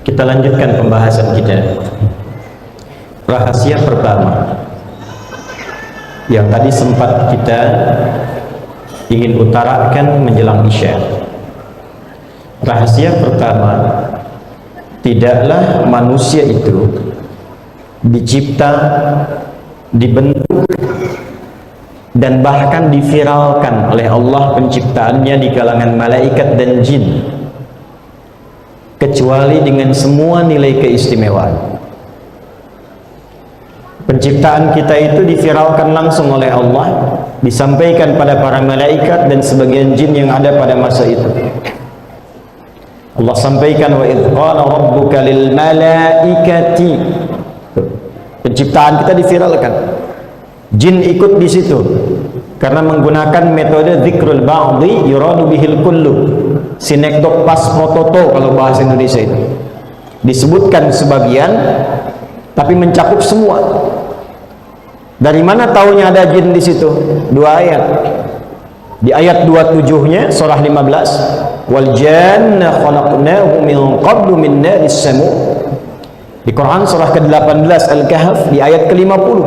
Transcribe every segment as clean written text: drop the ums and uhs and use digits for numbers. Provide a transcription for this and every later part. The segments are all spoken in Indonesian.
Kita lanjutkan pembahasan kita. Rahasia pertama yang tadi sempat kita ingin utarakan menjelang Isya. Rahasia pertama, tidaklah manusia itu dicipta, dibentuk, dan bahkan diviralkan oleh Allah penciptaannya di kalangan malaikat dan jin kecuali dengan semua nilai keistimewaan. Penciptaan kita itu diviralkan langsung oleh Allah, disampaikan pada para malaikat dan sebagian jin yang ada pada masa itu. Allah sampaikan, wa idh qala rabbuka lil malaikati. Penciptaan kita diviralkan. Jin ikut di situ karena menggunakan metode dzikrul ba'dhi yuradu bihil kullu. Sinekdok pas prototo kalau bahasa Indonesia itu. Disebutkan sebagian tapi mencakup semua. Dari mana taunya ada jin di situ? Dua ayat. Di ayat 27-nya surah 15, wal janna khalaqnahu min qablu min naris samu. Di Quran surah ke-18 Al-Kahf di ayat ke-50.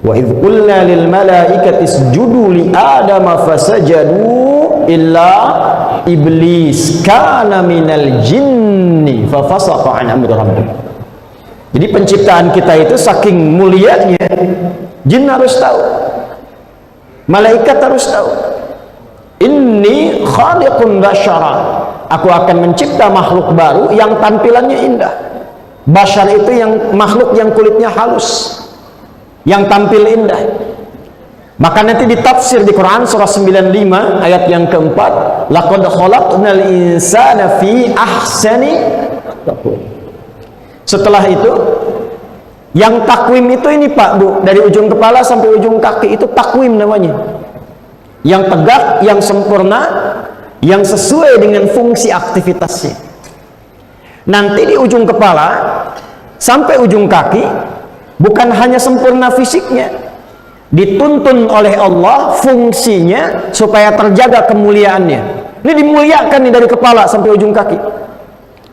Wa idh qulna lil malaikati isjudu li adama fasajadu illa iblis kana minal jinni fa fasaqa an amri rabbih. Jadi penciptaan kita itu saking mulianya, jin harus tahu, malaikat harus tahu. Inni khaliqun basyara, aku akan mencipta makhluk baru yang tampilannya indah. Basyar itu yang makhluk yang kulitnya halus, yang tampil indah. Maka nanti ditafsir di Quran surah 95 ayat yang keempat, laqad khalaqnal insana fi ahsani taqwim. Setelah itu, yang takwim itu ini Pak Bu, dari ujung kepala sampai ujung kaki itu takwim namanya. Yang tegak, yang sempurna, yang sesuai dengan fungsi aktivitasnya. Nanti di ujung kepala sampai ujung kaki bukan hanya sempurna fisiknya, dituntun oleh Allah fungsinya supaya terjaga kemuliaannya. Ini dimuliakan nih dari kepala sampai ujung kaki.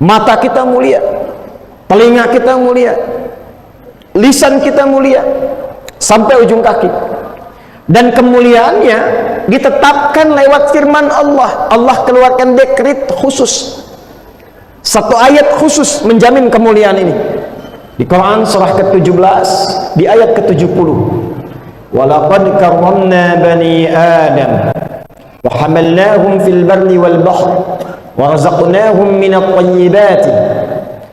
Mata kita mulia, telinga kita mulia, lisan kita mulia sampai ujung kaki. Dan kemuliaannya ditetapkan lewat firman Allah. Allah keluarkan dekret khusus, satu ayat khusus menjamin kemuliaan ini. Di Quran surah ke-17 di ayat ke-70, walaqad karramna bani adam wa hamalnahum fil barri wal bahr wa razaqnahum minat thayyibati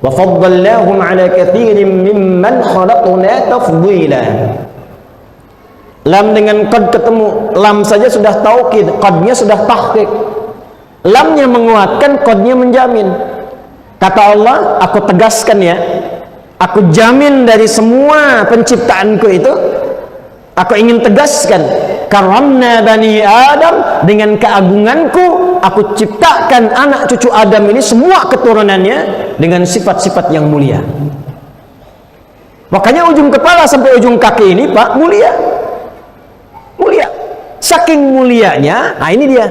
wa faddalnahum ala katsirin mimman khalaqna tafdila. Lam dengan qad ketemu, lam saja sudah taukid, qadnya sudah tahqiq. Lamnya menguatkan, qadnya menjamin. Kata Allah, aku tegaskan ya, aku jamin dari semua penciptaanku itu, aku ingin tegaskan, karamna bani Adam, dengan keagunganku aku ciptakan anak cucu Adam ini semua keturunannya dengan sifat-sifat yang mulia. Makanya ujung kepala sampai ujung kaki ini Pak mulia, mulia. Saking mulianya, nah ini dia,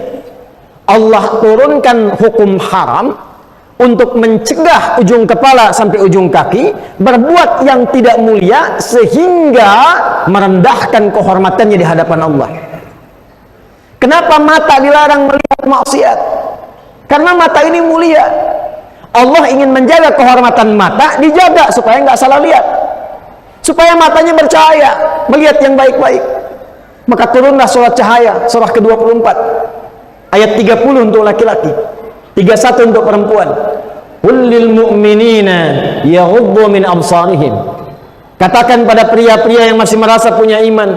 Allah turunkan hukum haram untuk mencegah ujung kepala sampai ujung kaki berbuat yang tidak mulia sehingga merendahkan kehormatannya di hadapan Allah. Kenapa mata dilarang melihat maksiat? Karena mata ini mulia. Allah ingin menjaga kehormatan mata, dijaga supaya nggak salah lihat, supaya matanya bercahaya melihat yang baik-baik. Maka turunlah surat cahaya, surah ke-24 ayat 30 untuk laki-laki, 31 untuk perempuan. Qul lil mu'minina yaghuddu min absarihim. Katakan pada pria-pria yang masih merasa punya iman,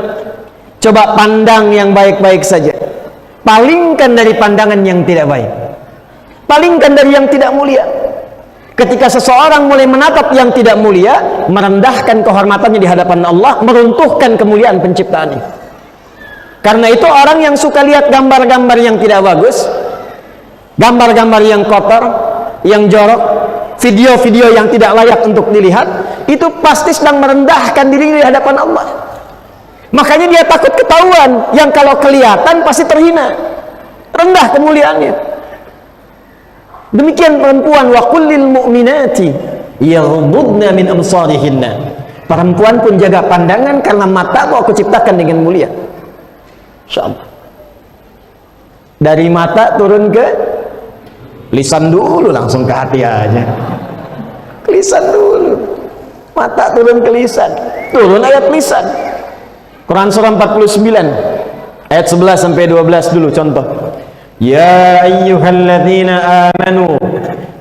coba pandang yang baik-baik saja, palingkan dari pandangan yang tidak baik, palingkan dari yang tidak mulia. Ketika seseorang mulai menatap yang tidak mulia, merendahkan kehormatannya di hadapan Allah, meruntuhkan kemuliaan penciptaan ini. Karena itu orang yang suka lihat gambar-gambar yang tidak bagus, gambar-gambar yang kotor, yang jorok, video-video yang tidak layak untuk dilihat, itu pasti sedang merendahkan diri di hadapan Allah. Makanya dia takut ketahuan, yang kalau kelihatan pasti terhina, rendah kemuliaannya. Demikian perempuan, wa kullil mu'minati yaghuddna min absarihinna. Perempuan pun jaga pandangan karena matamu aku ciptakan dengan mulia. Insyaallah. Dari mata turun ke lisan dulu, langsung ke hati aja. Ke lisan dulu. Mata turun ke lisan. Turun ayat lisan. Quran surah 49 ayat 11 sampai 12 dulu contoh. Ya ayyuhalladzina amanu,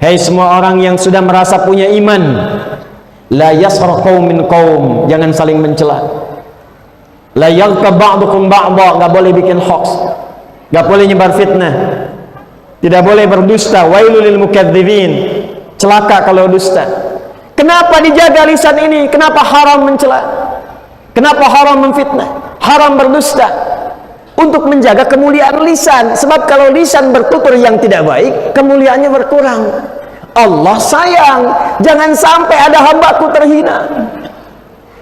hai semua orang yang sudah merasa punya iman, la yaskhar qaumin qaum, jangan saling mencela. La yaghtab ba'dukum ba'dha, enggak boleh bikin hoax, enggak boleh nyebar fitnah, tidak boleh berdusta. Wailul lil mukadzibin, celaka kalau dusta. Kenapa dijaga lisan ini? Kenapa haram mencela? Kenapa haram memfitnah? Haram berdusta? Untuk menjaga kemuliaan lisan. Sebab kalau lisan bertutur yang tidak baik, kemuliaannya berkurang. Allah sayang, jangan sampai ada hambaku terhina,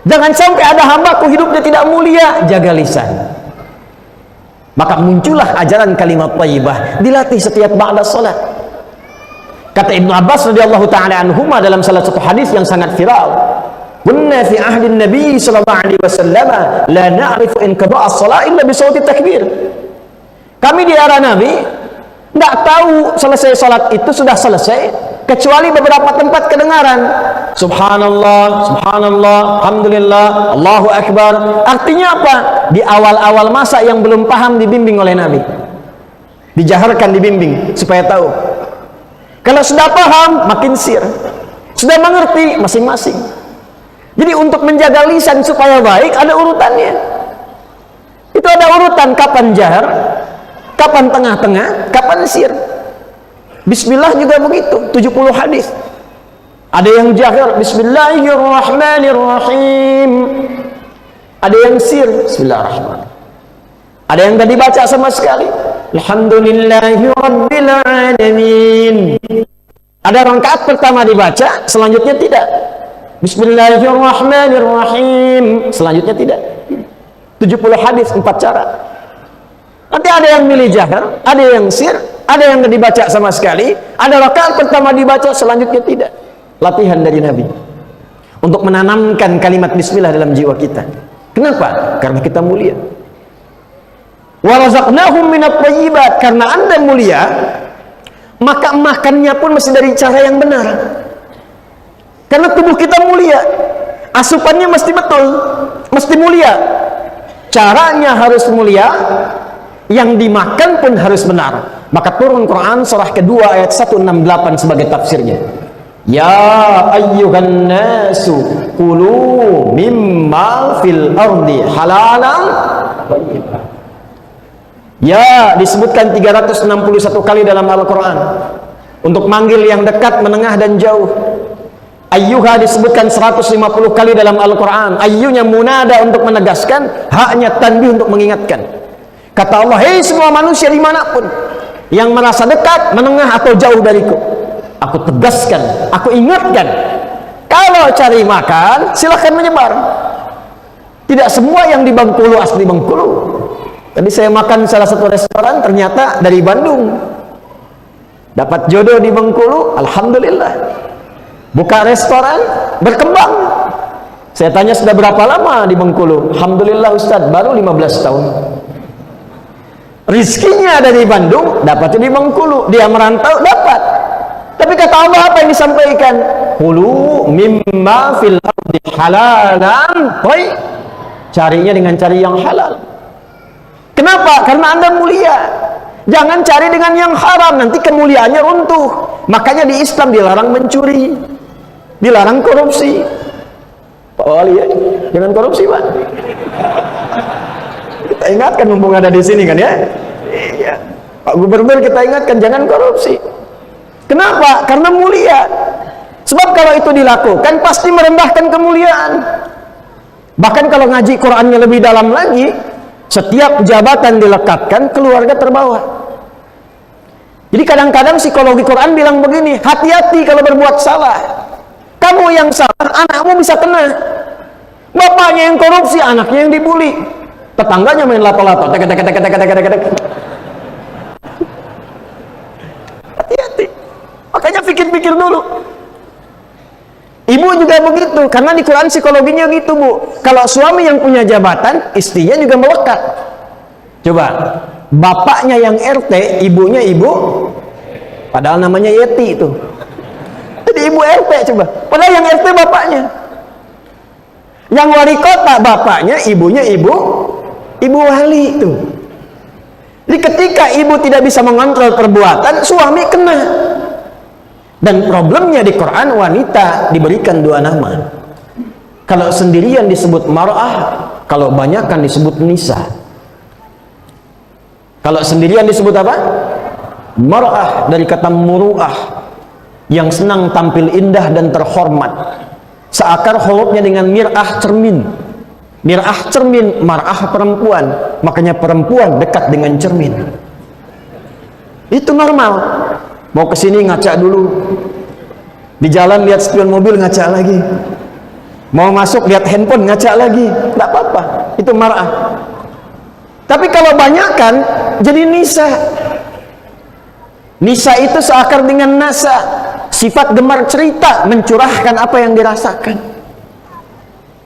jangan sampai ada hambaku hidupnya tidak mulia. Jaga lisan. Maka muncullah ajaran kalimat thayyibah, dilatih setiap ba'da salat. Kata Ibnu Abbas radhiyallahu ta'ala anhuma dalam salah satu hadis yang sangat viral, kunna fi ahdi Nabi sallallahu alaihi wasallam la na'rifu in qada'a as-shalah illa bi sawti takbir. Kami di era Nabi enggak tahu selesai salat itu sudah selesai kecuali beberapa tempat kedengaran subhanallah, subhanallah, alhamdulillah, Allahu akbar. Artinya apa? Di awal-awal masa yang belum paham dibimbing oleh Nabi. Dijaharkan, dibimbing supaya tahu. Kalau sudah paham makin sir. Sudah mengerti masing-masing. Jadi untuk menjaga lisan supaya baik ada urutannya. Itu ada urutan kapan jahar, kapan tengah-tengah, kapan sir. Bismillah juga begitu, 70 hadis. Ada yang jahar Bismillahirrahmanirrahim. Ada yang sir Bismillahirrahmanirrahim. Ada yang tidak dibaca sama sekali. Alhamdulillahirabbil alamin. Ada rakaat pertama dibaca, selanjutnya tidak. Bismillahirrahmanirrahim, selanjutnya tidak. 70 hadis, 4 cara. Nanti ada yang milih jahar, ada yang sir, ada yang tidak dibaca sama sekali, ada rakaat pertama dibaca, selanjutnya tidak. Latihan dari Nabi untuk menanamkan kalimat bismillah dalam jiwa kita. Kenapa? Karena kita mulia. Wa razaqnahum minat thayyibat, karena Anda mulia, maka makannya pun mesti dari cara yang benar. Karena tubuh kita mulia, asupannya mesti betul, mesti mulia. Caranya harus mulia, yang dimakan pun harus benar. Maka turun Quran surah kedua ayat 168 sebagai tafsirnya. Ya ayyuhan nasu kulu mimma fil ardi halalan thayyiban. Ya, disebutkan 361 kali dalam Al-Quran untuk manggil yang dekat, menengah, dan jauh. Ayyuha disebutkan 150 kali dalam Al-Quran. Ayyunya munada untuk menegaskan, haknya tanbih untuk mengingatkan. Kata Allah, hei semua manusia dimanapun yang merasa dekat, menengah, atau jauh dariku, aku tegaskan, aku ingatkan, kalau cari makan silahkan menyebar. Tidak semua yang di Bengkulu asli Bengkulu. Tadi saya makan salah satu restoran, ternyata dari Bandung. Dapat jodoh di Bengkulu, alhamdulillah. Buka restoran, berkembang. Saya tanya sudah berapa lama di Bengkulu? Alhamdulillah Ustadz, baru 15 tahun. Rizkinya ada di Bandung, dapatnya di Bengkulu. Dia merantau, dapat. Tapi kata Allah apa yang disampaikan? Kulu mimma fil ardi halalan thayyiban. Carinya dengan cari yang halal. Kenapa? Karena Anda mulia. Jangan cari dengan yang haram, nanti kemuliaannya runtuh. Makanya di Islam dilarang mencuri, dilarang korupsi. Pak Wali ya, jangan korupsi Pak. Kita ingatkan mumpung ada di sini kan ya. Iya. Pak Gubernur kita ingatkan jangan korupsi. Kenapa? Karena mulia. Sebab kalau itu dilakukan pasti merendahkan kemuliaan. Bahkan kalau ngaji Qurannya lebih dalam lagi, setiap jabatan dilekatkan, keluarga terbawa. Jadi kadang-kadang psikologi Quran bilang begini, hati-hati kalau berbuat salah. Kamu yang salah, anakmu bisa kena. Bapaknya yang korupsi, anaknya yang dibully. Tetangganya main lato-lato. Hati-hati. Makanya pikir-pikir dulu. Ibu juga begitu, karena di Quran psikologinya gitu, Bu. Kalau suami yang punya jabatan, istrinya juga melekat. Coba, bapaknya yang RT, ibunya ibu, padahal namanya Yeti itu. Jadi ibu RT coba, padahal yang RT bapaknya. Yang wali kota bapaknya, ibunya ibu wali itu. Jadi ketika ibu tidak bisa mengontrol perbuatan, suami kena. Dan problemnya di Quran, wanita diberikan dua nama. Kalau sendirian disebut mar'ah, kalau banyakan disebut nisa. Kalau sendirian disebut apa? Mar'ah, dari kata muru'ah, yang senang tampil indah dan terhormat. Seakar hurufnya dengan mir'ah, cermin. Mir'ah cermin, mar'ah perempuan. Makanya perempuan dekat dengan cermin. Itu normal. Mau kesini ngaca dulu, di jalan lihat spion mobil ngaca lagi, mau masuk lihat handphone ngaca lagi, tidak apa-apa, itu mar'ah. Tapi kalau banyakan jadi nisa. Nisa itu seakar dengan nasa, sifat gemar cerita, mencurahkan apa yang dirasakan.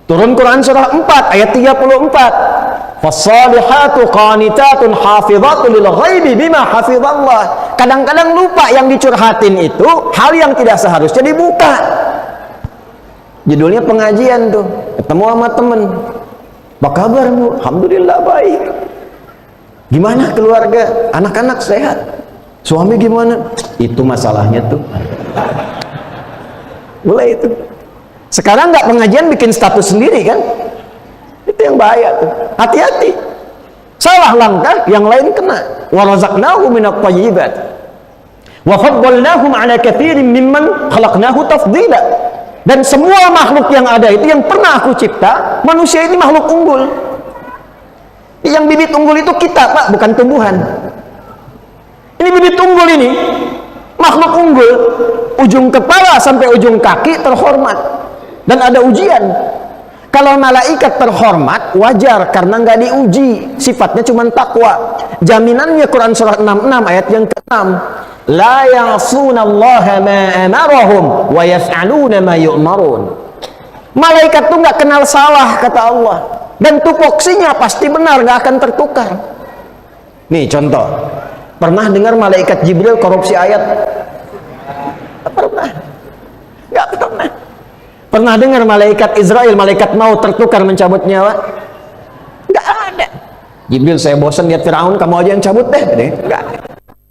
Turun Quran surah 4 ayat 34. Fassalihatu qanitatun hafizatun lil ghaibi bima hafizallah. Kadang-kadang lupa yang dicurhatin itu hal yang tidak seharusnya dibuka. Judulnya pengajian tuh, ketemu sama temen. Apa kabar, Bu? Alhamdulillah baik. Gimana keluarga? Anak-anak sehat? Suami gimana? Itu masalahnya tuh. Mulai itu. Sekarang nggak pengajian bikin status sendiri kan? Itu yang bahaya tuh. Hati-hati. Salah langkah, yang lain kena. Wa razaqnahu minat thayyibat. Wa faddalnahum ala katsirin mimman khalaqnahu tafdila. Dan semua makhluk yang ada itu yang pernah aku cipta, manusia ini makhluk unggul. Yang bibit unggul itu kita, Pak, bukan tumbuhan. Ini bibit unggul ini, makhluk unggul, ujung kepala sampai ujung kaki terhormat. Dan ada ujian. Kalau malaikat terhormat, wajar karena nggak diuji, sifatnya cuma takwa. Jaminannya Quran surah 66 ayat yang ke-6. La ya'sunallaha ma amarahum wa yaf'aluna ma yu'marun. Malaikat tuh nggak kenal salah, kata Allah. Dan tupoksinya pasti benar, nggak akan tertukar. Nih contoh. Pernah dengar malaikat Jibril korupsi ayat? Pernah. Nggak pernah. Pernah dengar malaikat Israel, malaikat maut tertukar mencabut nyawa? Nggak ada. Jibril, saya bosan lihat Firaun, kamu aja yang cabut deh. Nggak ada.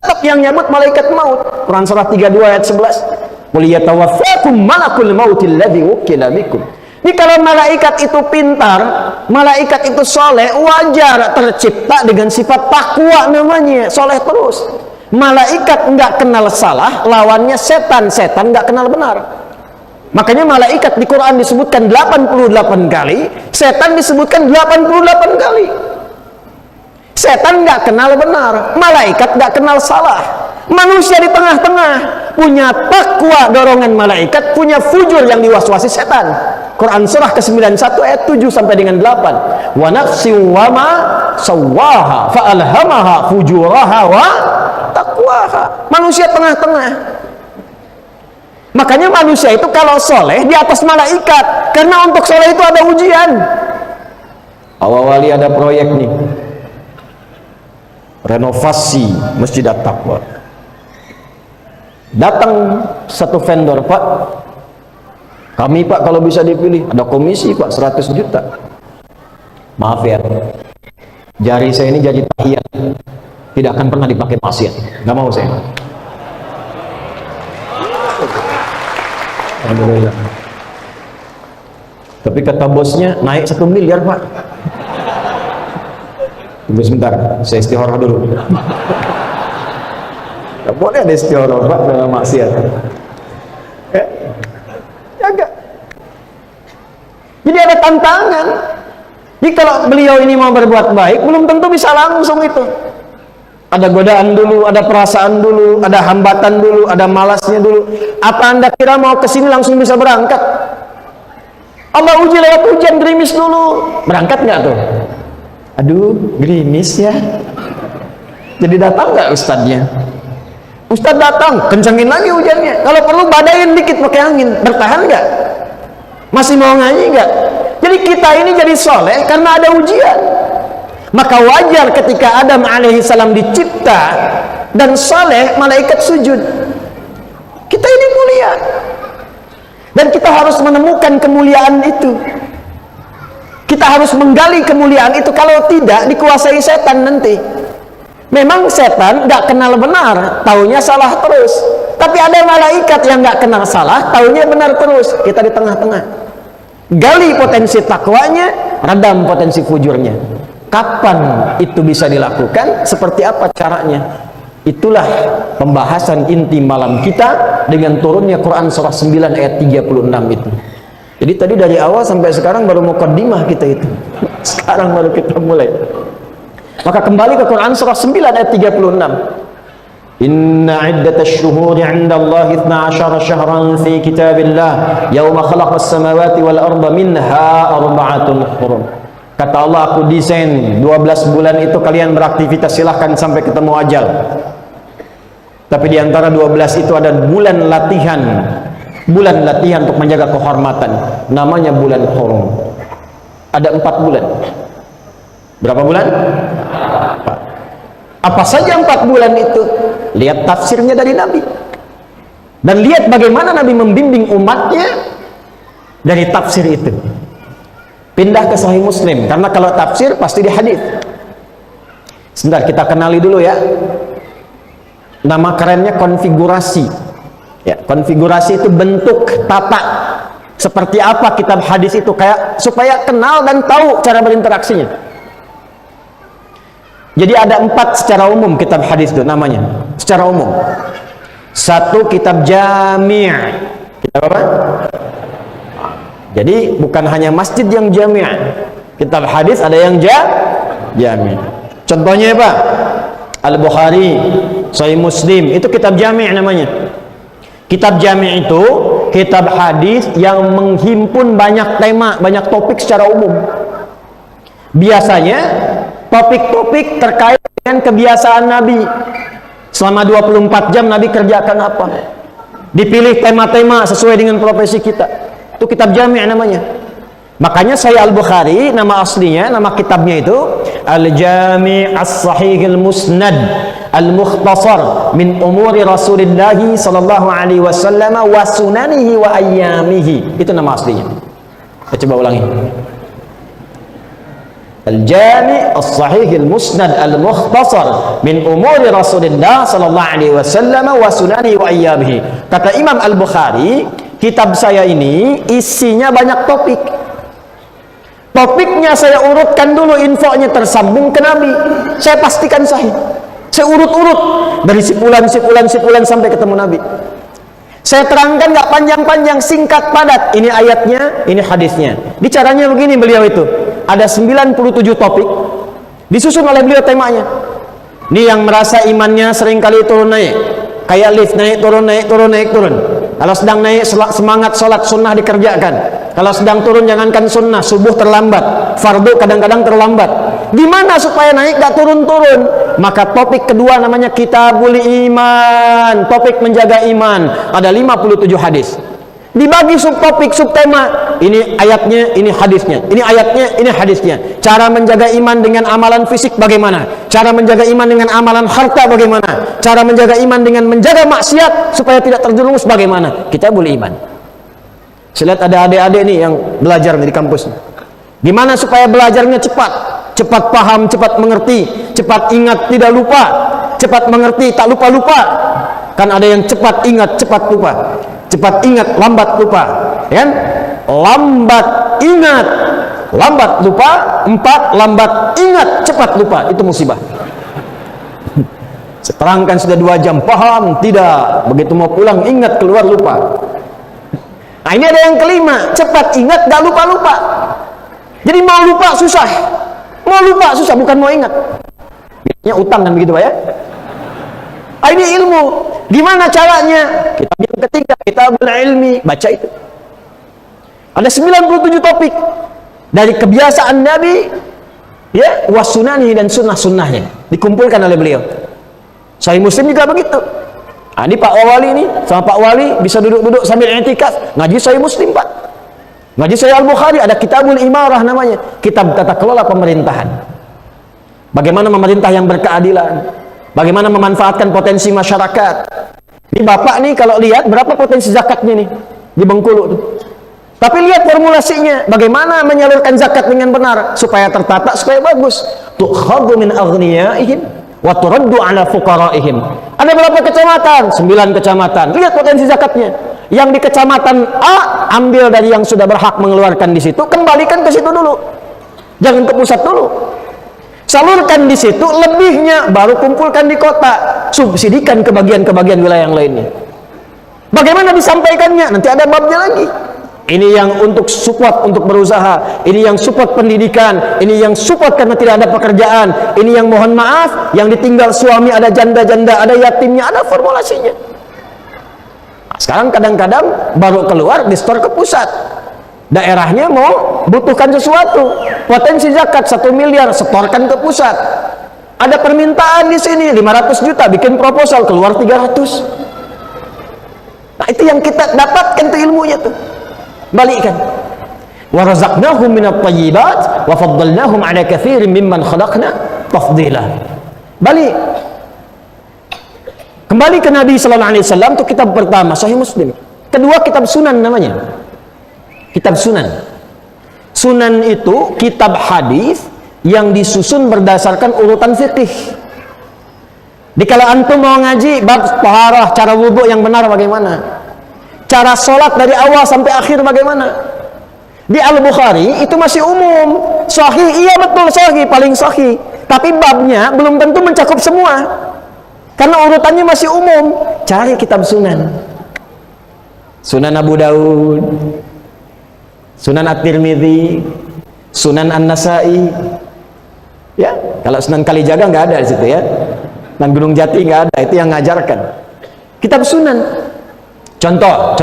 Tetap yang nyabut malaikat maut. Quran surah 32 ayat 11. Qul yatawaffakum malakul mautil ladzi wukila bikum. Ini kalau malaikat itu pintar, malaikat itu soleh, wajar tercipta dengan sifat takwa namanya, soleh terus. Malaikat nggak kenal salah, lawannya setan, setan nggak kenal benar. Makanya malaikat di Quran disebutkan 88 kali, setan disebutkan 88 kali. Setan nggak kenal benar, malaikat nggak kenal salah. Manusia di tengah-tengah punya takwa dorongan malaikat, punya fujur yang diwaswasi setan. Quran surah ke-91 ayat 7 sampai dengan 8. Wa nafsin wa ma sawwaha fa alhamaha fujuraha wa taqwaha. Manusia tengah-tengah. Makanya manusia itu kalau soleh di atas malaikat, karena untuk soleh itu ada ujian. Awal-awali ada proyek nih, renovasi Masjid At-Taqwa. Datang satu vendor, Pak, kami Pak kalau bisa dipilih, ada komisi Pak 100 juta. Maaf ya, jari saya ini jadi tahiyat, tidak akan pernah dipakai maksiat, nggak mau saya. Alhamdulillah. Tapi kata bosnya naik 1 miliar Pak. Tunggu sebentar, saya istikharah dulu. Gak boleh ada istikharah Pak dalam maksiat. Jaga. Jadi ada tantangan. Jadi kalau beliau ini mau berbuat baik, belum tentu bisa langsung itu. Ada godaan dulu, ada perasaan dulu, ada hambatan dulu, ada malasnya dulu. Apa Anda kira mau ke sini langsung bisa berangkat? Allah uji lewat hujan gerimis dulu. Berangkat nggak tuh? Aduh, gerimis ya. Jadi datang nggak ustadznya? Ustaz datang, kencengin lagi hujannya. Kalau perlu badain dikit pakai angin, bertahan nggak? Masih mau ngaji nggak? Jadi kita ini jadi soleh karena ada ujian. Maka wajar ketika Adam alaihissalam dicipta dan soleh, malaikat sujud. Kita ini mulia, dan kita harus menemukan kemuliaan itu. Kita harus menggali kemuliaan itu. Kalau tidak, dikuasai setan nanti. Memang setan nggak kenal benar, taunya salah terus. Tapi ada malaikat yang nggak kenal salah, taunya benar terus. Kita di tengah-tengah. Gali potensi takwanya, redam potensi fujurnya. Kapan itu bisa dilakukan? Seperti apa caranya? Itulah pembahasan inti malam kita dengan turunnya Quran surah 9 ayat 36 itu. Jadi tadi dari awal sampai sekarang baru muqaddimah kita itu. Sekarang baru kita mulai. Maka kembali ke Quran surah 9 ayat 36. Inna iddatasy syuhuri 'inda Allah 12 syahran fi kitabillah yauma khalaqas samawati wal arda minha arba'atun hurum. Kata Allah, aku desain 12 bulan itu kalian beraktivitas, silahkan sampai ketemu ajal. Tapi di antara 12 itu ada bulan latihan. Bulan latihan untuk menjaga kehormatan. Namanya bulan hurum. Ada 4 bulan. Berapa bulan? Apa saja 4 bulan itu? Lihat tafsirnya dari Nabi. Dan lihat bagaimana Nabi membimbing umatnya dari tafsir itu. Pindah ke Sahih Muslim, karena kalau tafsir pasti di hadis. Sebentar, kita kenali dulu ya. Nama kerennya konfigurasi. Ya, konfigurasi itu bentuk, tata. Seperti apa kitab hadis itu, kayak supaya kenal dan tahu cara berinteraksinya. Jadi ada 4 secara umum kitab hadis itu namanya. Secara umum. 1 kitab jami'. Kitab apa? Jadi bukan hanya masjid yang jami'. Kitab hadis ada yang jami'. Contohnya apa? Al-Bukhari, Sahih Muslim, itu kitab jami' namanya. Kitab jami' itu kitab hadis yang menghimpun banyak tema, banyak topik secara umum. Biasanya topik-topik terkait dengan kebiasaan Nabi. Selama 24 jam Nabi kerjakan apa? Dipilih tema-tema sesuai dengan profesi kita. Itu kitab jami' namanya. Makanya Sahih Al-Bukhari, nama aslinya, nama kitabnya itu Al-Jami' As-Sahih Al-Musnad Al-Mukhtasar min umuri Rasulullah sallallahu alaihi wasallam wa sunanihi wa ayyamihi. Itu nama aslinya. Saya coba ulangi. Al-Jami' As-Sahih Al-Musnad Al-Mukhtasar min umuri Rasulullah sallallahu alaihi wasallam wa sunanihi wa ayyamihi. Kata Imam Al-Bukhari, kitab saya ini isinya banyak topik. Topiknya saya urutkan dulu, infonya tersambung ke Nabi. Saya pastikan sahih. Saya urut-urut dari sipulan sampai ketemu Nabi. Saya terangkan nggak panjang-panjang, singkat padat. Ini ayatnya, ini hadisnya. Bicaranya begini beliau itu. Ada 97 topik disusun oleh beliau temanya. Ini yang merasa imannya seringkali turun naik. Kayak lift, naik turun, naik turun, naik turun. Kalau sedang naik, semangat sholat sunnah dikerjakan. Kalau sedang turun, jangankan sunnah, subuh terlambat, fardu kadang-kadang terlambat. Gimana supaya naik gak turun-turun? Maka topik kedua namanya Kitabul Iman, topik menjaga iman. Ada 57 hadis. Dibagi subtopik, subtema. Ini ayatnya, ini hadisnya. Ini ayatnya, ini hadisnya. Cara menjaga iman dengan amalan fisik bagaimana? Cara menjaga iman dengan amalan harta bagaimana? Cara menjaga iman dengan menjaga maksiat supaya tidak terjerumus bagaimana? Kitabul Iman. Saya lihat ada adik-adik nih yang belajar di kampus. Gimana supaya belajarnya cepat? Cepat paham, cepat mengerti, cepat ingat, tidak lupa. Cepat mengerti, tak lupa-lupa. Kan ada yang cepat ingat, cepat lupa. Cepat ingat, lambat lupa, kan? Lambat ingat, lambat lupa. 4, lambat ingat, cepat lupa. Itu musibah. Seterangkan sudah 2 jam, paham? Tidak. Begitu mau pulang, ingat, keluar, lupa. Nah, ini ada yang kelima, cepat ingat, gak lupa-lupa. Jadi mau lupa susah. Mau lupa susah, bukan mau ingat. Biasanya utang kan begitu Pak ya? Ah, ini ilmu. Gimana caranya? Kitab yang ketiga, Kitabul Ilmi, baca itu. Ada 97 topik dari kebiasaan Nabi, ya, wasunani dan sunnah-sunnahnya dikumpulkan oleh beliau. Sahih Muslim juga begitu. Ini Pak Wali nih, sama Pak Wali bisa duduk-duduk sambil i'tikaf, ngaji Sahih Muslim, Pak. Ngaji Sahih Al-Bukhari, ada Kitabul Imarah namanya, kitab tata kelola pemerintahan. Bagaimana memerintah yang berkeadilan, bagaimana memanfaatkan potensi masyarakat. Ini Bapak nih kalau lihat berapa potensi zakatnya nih di Bengkulu tuh. Tapi lihat formulasinya, bagaimana menyalurkan zakat dengan benar supaya tertata, supaya bagus. Tukhadhu min aghniyaihim wa turaddu ala fuqaraihim. Ada berapa kecamatan? 9 kecamatan. Lihat potensi zakatnya. Yang di kecamatan A, ambil dari yang sudah berhak mengeluarkan di situ, kembalikan ke situ dulu. Jangan ke pusat dulu. Salurkan di situ, lebihnya baru kumpulkan di kota. Subsidikan ke bagian-bagian wilayah yang lainnya. Bagaimana disampaikannya? Nanti ada babnya lagi. Ini yang untuk support untuk berusaha, ini yang support pendidikan, ini yang support karena tidak ada pekerjaan, ini yang mohon maaf yang ditinggal suami, ada janda-janda, ada yatimnya, ada formulasinya. Sekarang kadang-kadang baru keluar di store ke pusat, daerahnya mau butuhkan sesuatu, potensi zakat 1 miliar, setorkan ke pusat. Ada permintaan di sini 500 juta, bikin proposal, keluar 300. Nah itu yang kita dapatkan tuh ilmunya tuh. Balikkan. Wa razaqnahum minat thayyibat wa faddalnahum ala katsirin mimman khalaqna tafdila. Balik. Kembali ke Nabi sallallahu alaihi wasallam, itu kitab pertama Sahih Muslim. Kedua kitab Sunan namanya. Kitab Sunan. Sunan itu kitab hadis yang disusun berdasarkan urutan fikih. Dikala antum mau ngaji bab taharah, cara wudu yang benar bagaimana? Cara sholat dari awal sampai akhir bagaimana? Di Al-Bukhari itu masih umum, sahih, iya betul sahih, paling sahih, tapi babnya belum tentu mencakup semua karena urutannya masih umum. Cari kitab Sunan. Sunan Abu Daud, Sunan At-Tirmidzi, Sunan An-Nasai. Ya, kalau Sunan Kalijaga nggak ada di situ ya. Dan Gunung Jati nggak ada, itu yang ngajarkan. Kitab Sunan. Contoh.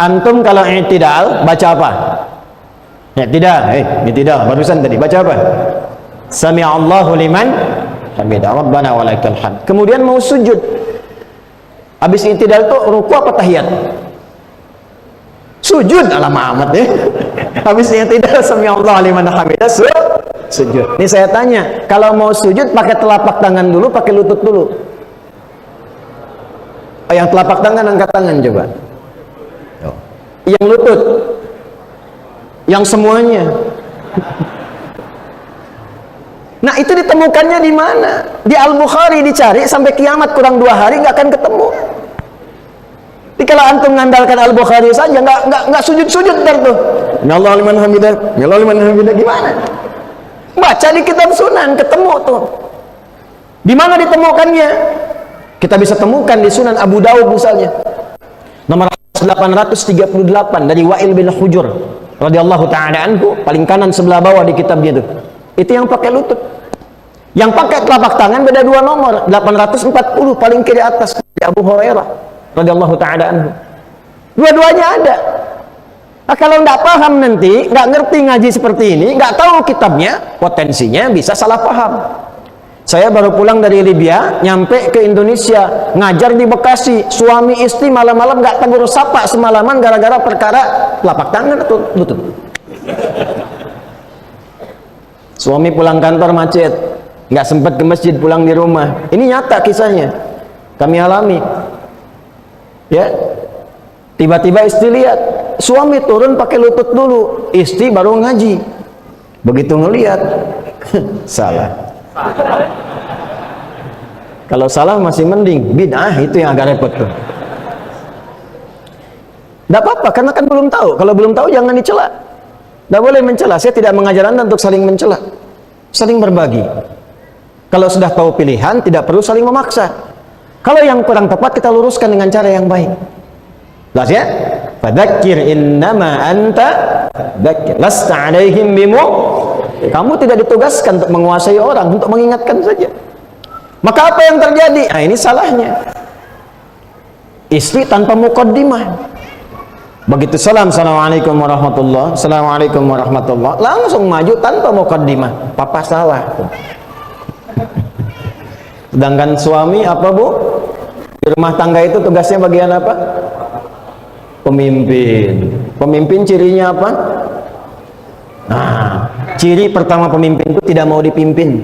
Antum kalau i'tidal baca apa? I'tidal barusan tadi baca apa? Sami'allahu liman hamidah, Rabbana walakal hamd. Kemudian mau sujud. Habis i'tidal itu ruku apa tahiyat? Sujud, alamak amat ya. Habis i'tidal sami'allahu liman hamidah, sujud. Ini saya tanya, kalau mau sujud pakai telapak tangan dulu, pakai lutut dulu? Yang telapak tangan angkat tangan coba. Yang lutut, yang semuanya. Nah itu ditemukannya di mana? Di Al-Bukhari, dicari sampai kiamat kurang 2 hari nggak akan ketemu. Jadi kalau antum mengandalkan Al-Bukhari saja nggak sujud-sujud ntar tuh. Allah liman hamidah, Allah liman hamidah, gimana? Baca di kitab Sunan ketemu tuh. Di mana ditemukannya? Kita bisa temukan di Sunan Abu Daud misalnya. Nomor 838 dari Wa'il bin Hujur radhiyallahu taala anhu, paling kanan sebelah bawah di kitabnya itu. Itu yang pakai lutut. Yang pakai telapak tangan beda 2 nomor, 840 paling kiri atas di Abu Hurairah radhiyallahu taala anhu. Dua-duanya ada. Nah, kalau nggak paham nanti, nggak ngerti ngaji seperti ini, nggak tahu kitabnya, potensinya bisa salah paham. Saya baru pulang dari Libya, nyampe ke Indonesia, ngajar di Bekasi, suami istri malam-malam nggak tegur sapa semalaman gara-gara perkara telapak tangan atau lutut. Suami pulang kantor macet, nggak sempat ke masjid, pulang di rumah. Ini nyata kisahnya, kami alami. Ya, tiba-tiba istri lihat, suami turun pakai lutut dulu, istri baru ngaji. Begitu ngelihat, salah. Kalau salah masih mending, bid'ah itu yang agak repot tuh. Tidak apa-apa, karena kan belum tahu. Kalau belum tahu jangan dicela. Tidak boleh mencela. Saya tidak mengajar Anda untuk saling mencela, saling berbagi. Kalau sudah tahu pilihan, tidak perlu saling memaksa. Kalau yang kurang tepat, kita luruskan dengan cara yang baik. Jelas ya? Fadzakir innama anta dzakir lasta alaihim bimu. Kamu tidak ditugaskan untuk menguasai orang, untuk mengingatkan saja. Maka apa yang terjadi? Nah, ini salahnya. Istri tanpa muqaddimah. Begitu salam, assalamualaikum warahmatullah, assalamualaikum warahmatullah, langsung maju tanpa muqaddimah. Papa salah. Sedangkan suami apa bu? Di rumah tangga itu tugasnya bagian apa? Pemimpin. Pemimpin cirinya apa? Nah, ciri pertama pemimpin itu tidak mau dipimpin.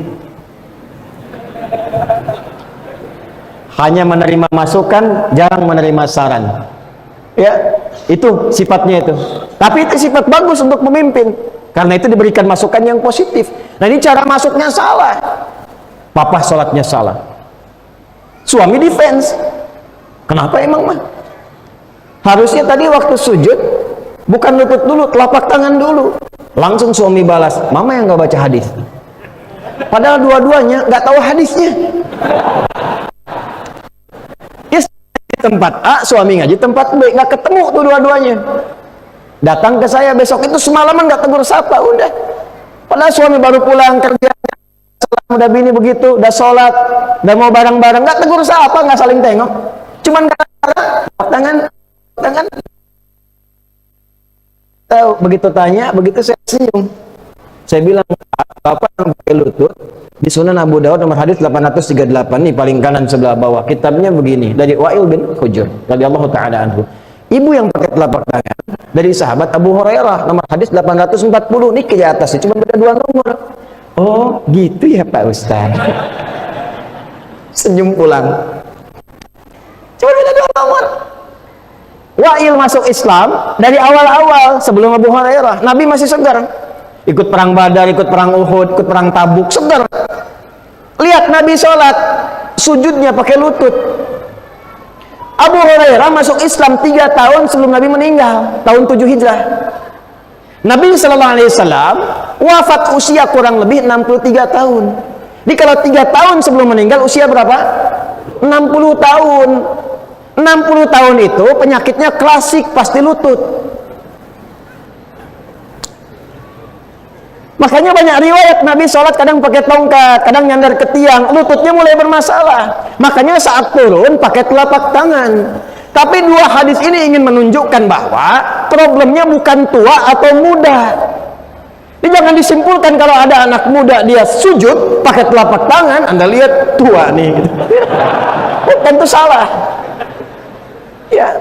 Hanya menerima masukan, jarang menerima saran. Ya, itu sifatnya itu. Tapi itu sifat bagus untuk pemimpin. Karena itu diberikan masukan yang positif. Nah, ini cara masuknya salah. Papa sholatnya salah. Suami defense. Kenapa emang mah? Harusnya tadi waktu sujud bukan lutut dulu, telapak tangan dulu. Langsung suami balas, mama yang nggak baca hadis. Padahal dua-duanya nggak tahu hadisnya. Di tempat A, suami ngaji tempat B, nggak ketemu tuh dua-duanya. Datang ke saya besok itu semalaman nggak tegur sapa, udah. Padahal suami baru pulang kerja, udah bini begitu, udah sholat, udah mau bareng-bareng, nggak tegur sapa, nggak saling tengok, cuman tangan. Tahu, begitu tanya, begitu saya senyum. Saya bilang, bapak yang pakai lutut di Sunan Abu Daud nomor hadis 838 nih, paling kanan sebelah bawah. Kitabnya begini, dari Wa'il bin Hujr radhiyallahu taala anhu. Ibu yang pakai telapak tangan dari sahabat Abu Hurairah nomor hadis 840 nih ke atasnya cuma beda 2 nomor. Oh, gitu ya Pak Ustaz. Senyum pulang. Cuma beda 2 nomor. Wa'il masuk Islam dari awal-awal sebelum Abu Hurairah. Nabi masih segar. Ikut perang Badar, ikut perang Uhud, ikut perang Tabuk, segar. Lihat Nabi sholat, sujudnya pakai lutut. Abu Hurairah masuk Islam 3 tahun sebelum Nabi meninggal, tahun 7 Hijrah. Nabi SAW wafat usia kurang lebih 63 tahun. Jadi kalau 3 tahun sebelum meninggal usia berapa? 60 tahun. 60 tahun itu penyakitnya klasik, pasti lutut. Makanya banyak riwayat Nabi sholat kadang pakai tongkat, kadang nyandar ke tiang, lututnya mulai bermasalah. Makanya saat turun pakai telapak tangan. Tapi 2 hadis ini ingin menunjukkan bahwa problemnya bukan tua atau muda. Jadi jangan disimpulkan kalau ada anak muda dia sujud pakai telapak tangan, Anda lihat tua nih. Bukan, itu salah. Ya,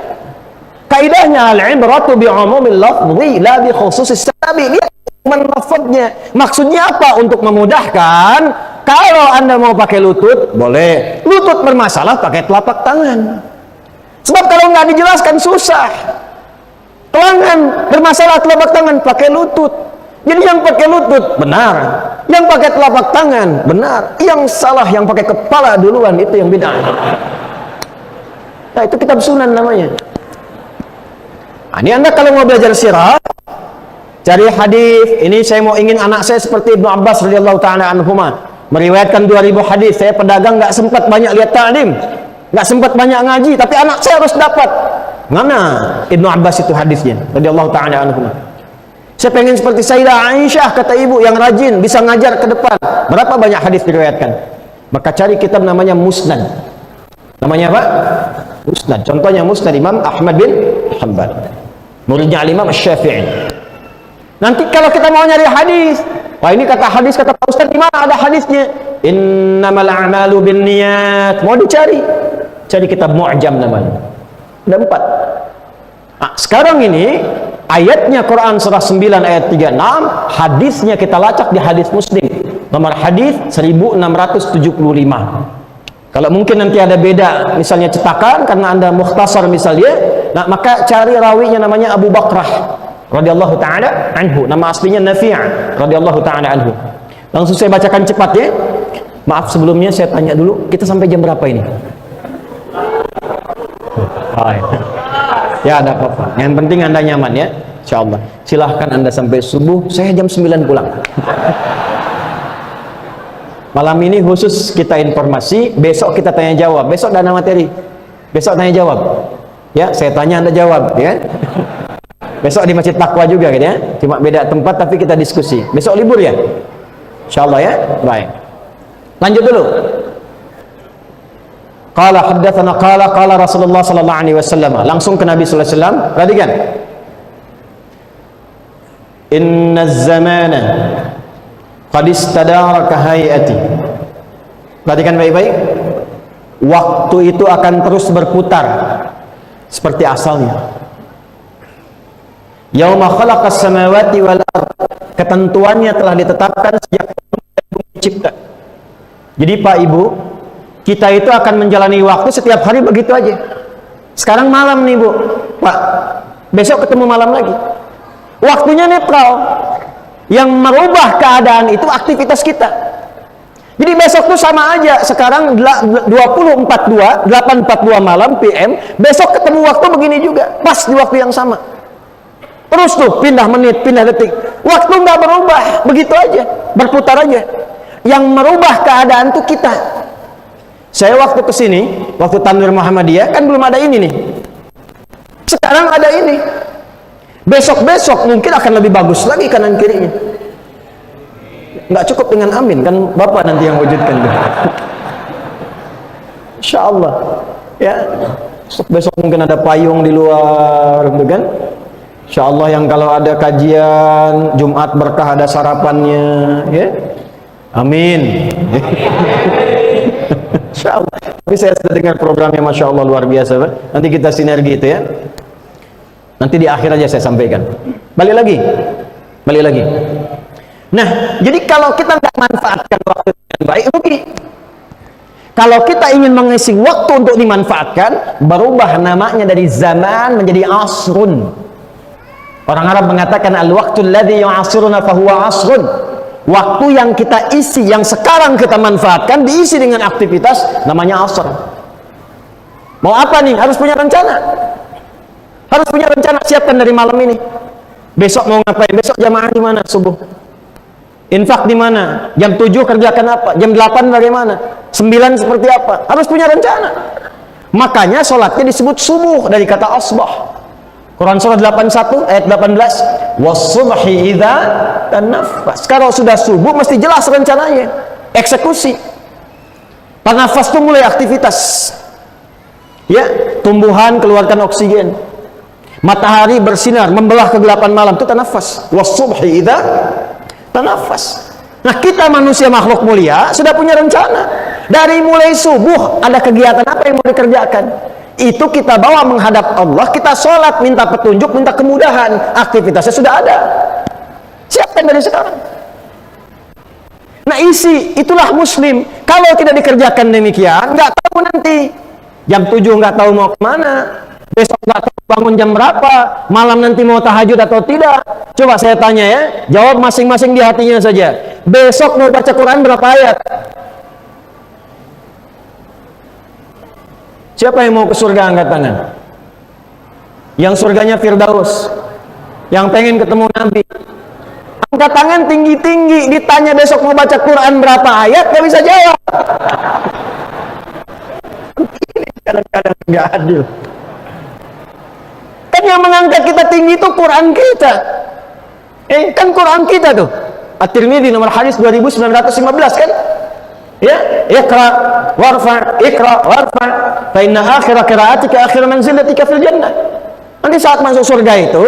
kaidahnya al-ibratu bi'umumil lafzi la bi khususis sababi. Lihat lafadznya, maksudnya apa? Untuk memudahkan. Kalau Anda mau pakai lutut boleh, lutut bermasalah pakai telapak tangan. Sebab kalau nggak dijelaskan susah. Tangan bermasalah telapak tangan pakai lutut. Jadi yang pakai lutut benar, yang pakai telapak tangan benar, yang salah yang pakai kepala duluan itu yang bid'ah. Nah, itu kitab sunan namanya. Nah, ini Anda kalau mau belajar sirah, cari hadis. Ini saya mau ingin anak saya seperti Ibnu Abbas radhiyallahu taala anhuma, meriwayatkan 2000 hadis. Saya pedagang nggak sempat banyak lihat ta'lim, nggak sempat banyak ngaji, tapi anak saya harus dapat. Mana Ibnu Abbas itu hadisnya radhiyallahu taala anhuma. Saya pengen seperti Sayyidah Aisyah, kata ibu, yang rajin bisa ngajar ke depan. Berapa banyak hadis diriwayatkan? Maka cari kitab namanya Musnad. Namanya apa? Musnad. Contohnya Musnad Imam Ahmad bin Hanbal, muridnya Imam Asy-Syafi'i. Nanti kalau kita mau nyari hadis, wah ini kata hadis, kata Pak Ustaz, di mana ada hadisnya? Innamal a'malu binniyat. Mau dicari, cari kitab Mu'jam namanya. Ada 4. Nah, sekarang ini ayatnya Quran surah 9 ayat 36, hadisnya kita lacak di hadis Muslim nomor hadis 1675. Kalau mungkin nanti ada beda, misalnya cetakan karena Anda mukhtasar misalnya, nah maka cari rawinya namanya Abu Bakrah radhiyallahu taala anhu, nama aslinya Nafi' radhiyallahu taala anhu. Langsung saya bacakan cepat ya. Maaf sebelumnya saya tanya dulu, kita sampai jam berapa ini? Hai. Ya, ada apa-apa. Yang penting Anda nyaman ya, insyaallah. Silahkan Anda sampai subuh, saya jam 9 pulang. Malam ini khusus kita informasi, besok kita tanya jawab. Besok dana materi. Besok tanya jawab. Ya, saya tanya Anda jawab, ya. Besok di Masjid Taqwa juga gitu ya. Cuma beda tempat tapi kita diskusi. Besok libur ya? Insyaallah ya. Baik. Lanjut dulu. Qala haddatsana qala Rasulullah sallallahu alaihi wasallam. Langsung ke Nabi sallallahu alaihi wasallam. Perhatikan. Inna zamana qad istadara ka hayati. Perhatikan baik-baik. waktu itu akan terus berputar seperti asalnya. Yauma khalaqas samawati wal ard, ketentuannya telah ditetapkan sejak bumi dicipta. Jadi Pak Ibu, kita itu akan menjalani waktu setiap hari begitu aja. Sekarang malam nih Bu, Pak, besok ketemu malam lagi. Waktunya netral. Yang merubah keadaan itu aktivitas kita. Jadi besok tuh sama aja. Sekarang 8.42 malam PM, besok ketemu waktu begini juga, pas di waktu yang sama. Terus tuh pindah menit, pindah detik. Waktu nggak berubah, begitu aja, berputar aja. Yang merubah keadaan tuh kita. Saya waktu kesini, waktu Tanwir Muhammadiyah kan belum ada ini nih. Sekarang ada ini. Besok-besok mungkin akan lebih bagus lagi kanan kirinya. Nggak cukup dengan amin, kan Bapak nanti yang wujudkan tuh. Insya Allah. Ya, besok mungkin ada payung di luar, gitu kan? Insya Allah yang kalau ada kajian Jumat berkah ada sarapannya, ya. Amin. Insya Allah. Tapi saya sudah dengar programnya, Masya Allah luar biasa, Pak. Nanti kita sinergi itu ya. Nanti di akhir aja saya sampaikan. Balik lagi. Nah, jadi kalau kita nggak manfaatkan waktu dengan baik, rugi. Kalau kita ingin mengisi waktu untuk dimanfaatkan, berubah namanya dari zaman menjadi asrun. Orang Arab mengatakan al-waqtul ladzi yu'asiruna fahuwa asrun. Waktu yang kita isi, yang sekarang kita manfaatkan, diisi dengan aktivitas, namanya asr. Mau apa nih? Harus punya rencana. Harus punya rencana, siapkan dari malam ini. Besok mau ngapain? Besok jamaah di mana subuh? Infak di mana? Jam 7 kerjakan apa? Jam 8 bagaimana? 9 seperti apa? Harus punya rencana. Makanya sholatnya disebut subuh dari kata asbah. Quran surah 81 ayat 18, was-subhi idza tanaffas. Kalau sudah subuh mesti jelas rencananya, eksekusi. Tanafas itu mulai aktivitas. Ya, tumbuhan keluarkan oksigen. Matahari bersinar membelah kegelapan malam, itu tanafas. Was-subhi idza tanaffas. Nah, kita manusia makhluk mulia sudah punya rencana. Dari mulai subuh ada kegiatan apa yang mau dikerjakan. Itu kita bawa menghadap Allah, kita sholat, minta petunjuk, minta kemudahan, aktivitasnya sudah ada. Siapkan dari sekarang. Nah, isi, itulah muslim. Kalau tidak dikerjakan demikian, nggak tahu nanti jam 7 nggak tahu mau kemana, besok nggak tahu bangun jam berapa, malam nanti mau tahajud atau tidak. Coba saya tanya ya, jawab masing-masing di hatinya saja. Besok mau baca Quran berapa ayat? Siapa yang mau ke surga angkat tangan? Yang surganya Firdaus, yang pengen ketemu Nabi, angkat tangan tinggi-tinggi. Ditanya besok mau baca Quran berapa ayat, gak bisa jawab. Ini kadang-kadang gak adil. Kan yang mengangkat kita tinggi itu Quran kita. Kan Quran kita tuh At-Tirmidzi nomor hadis 2915 kan? Ya, ikra warfa fa inna akhira qiraatika akhir manzilatika fil jannah. Nanti saat masuk surga itu,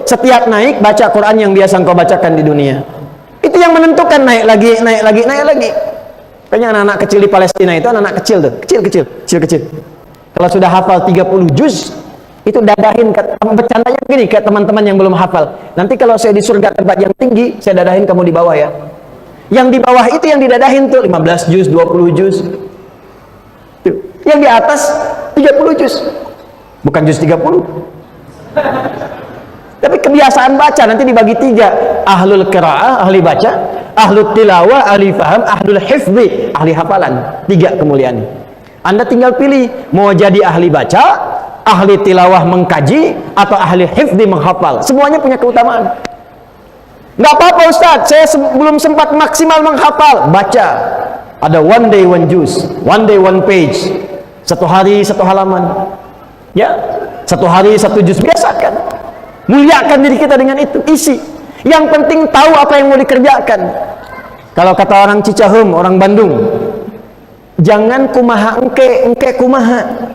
setiap naik baca Quran yang biasa engkau bacakan di dunia. Itu yang menentukan naik lagi. Kayaknya anak-anak kecil di Palestina itu anak-anak kecil tuh, kecil. Kalau sudah hafal 30 juz, itu dadahin, bercandanya begini ke teman-teman yang belum hafal. Nanti kalau saya di surga tempat yang tinggi, saya dadahin kamu di bawah ya. Yang di bawah itu yang didadahin tuh 15 juz, 20 juz. Tuh. Yang di atas 30 juz. Bukan juz 30. Tapi kebiasaan baca nanti dibagi 3. Ahlul qiraah, ahli baca, ahlul tilawah, ahli faham, ahlul hifzi, ahli hafalan. 3 kemuliaan. Anda tinggal pilih mau jadi ahli baca, ahli tilawah mengkaji, atau ahli hifzi menghafal. Semuanya punya keutamaan. Nggak apa-apa Ustaz, saya belum sempat maksimal menghafal. Baca, ada one day one juz, one day one page, 1 hari 1 halaman, ya, 1 hari 1 juz. Biasakan, muliakan diri kita dengan itu. Isi, yang penting tahu apa yang mau dikerjakan. Kalau kata orang Cicahem, orang Bandung, jangan kumaha engke kumaha.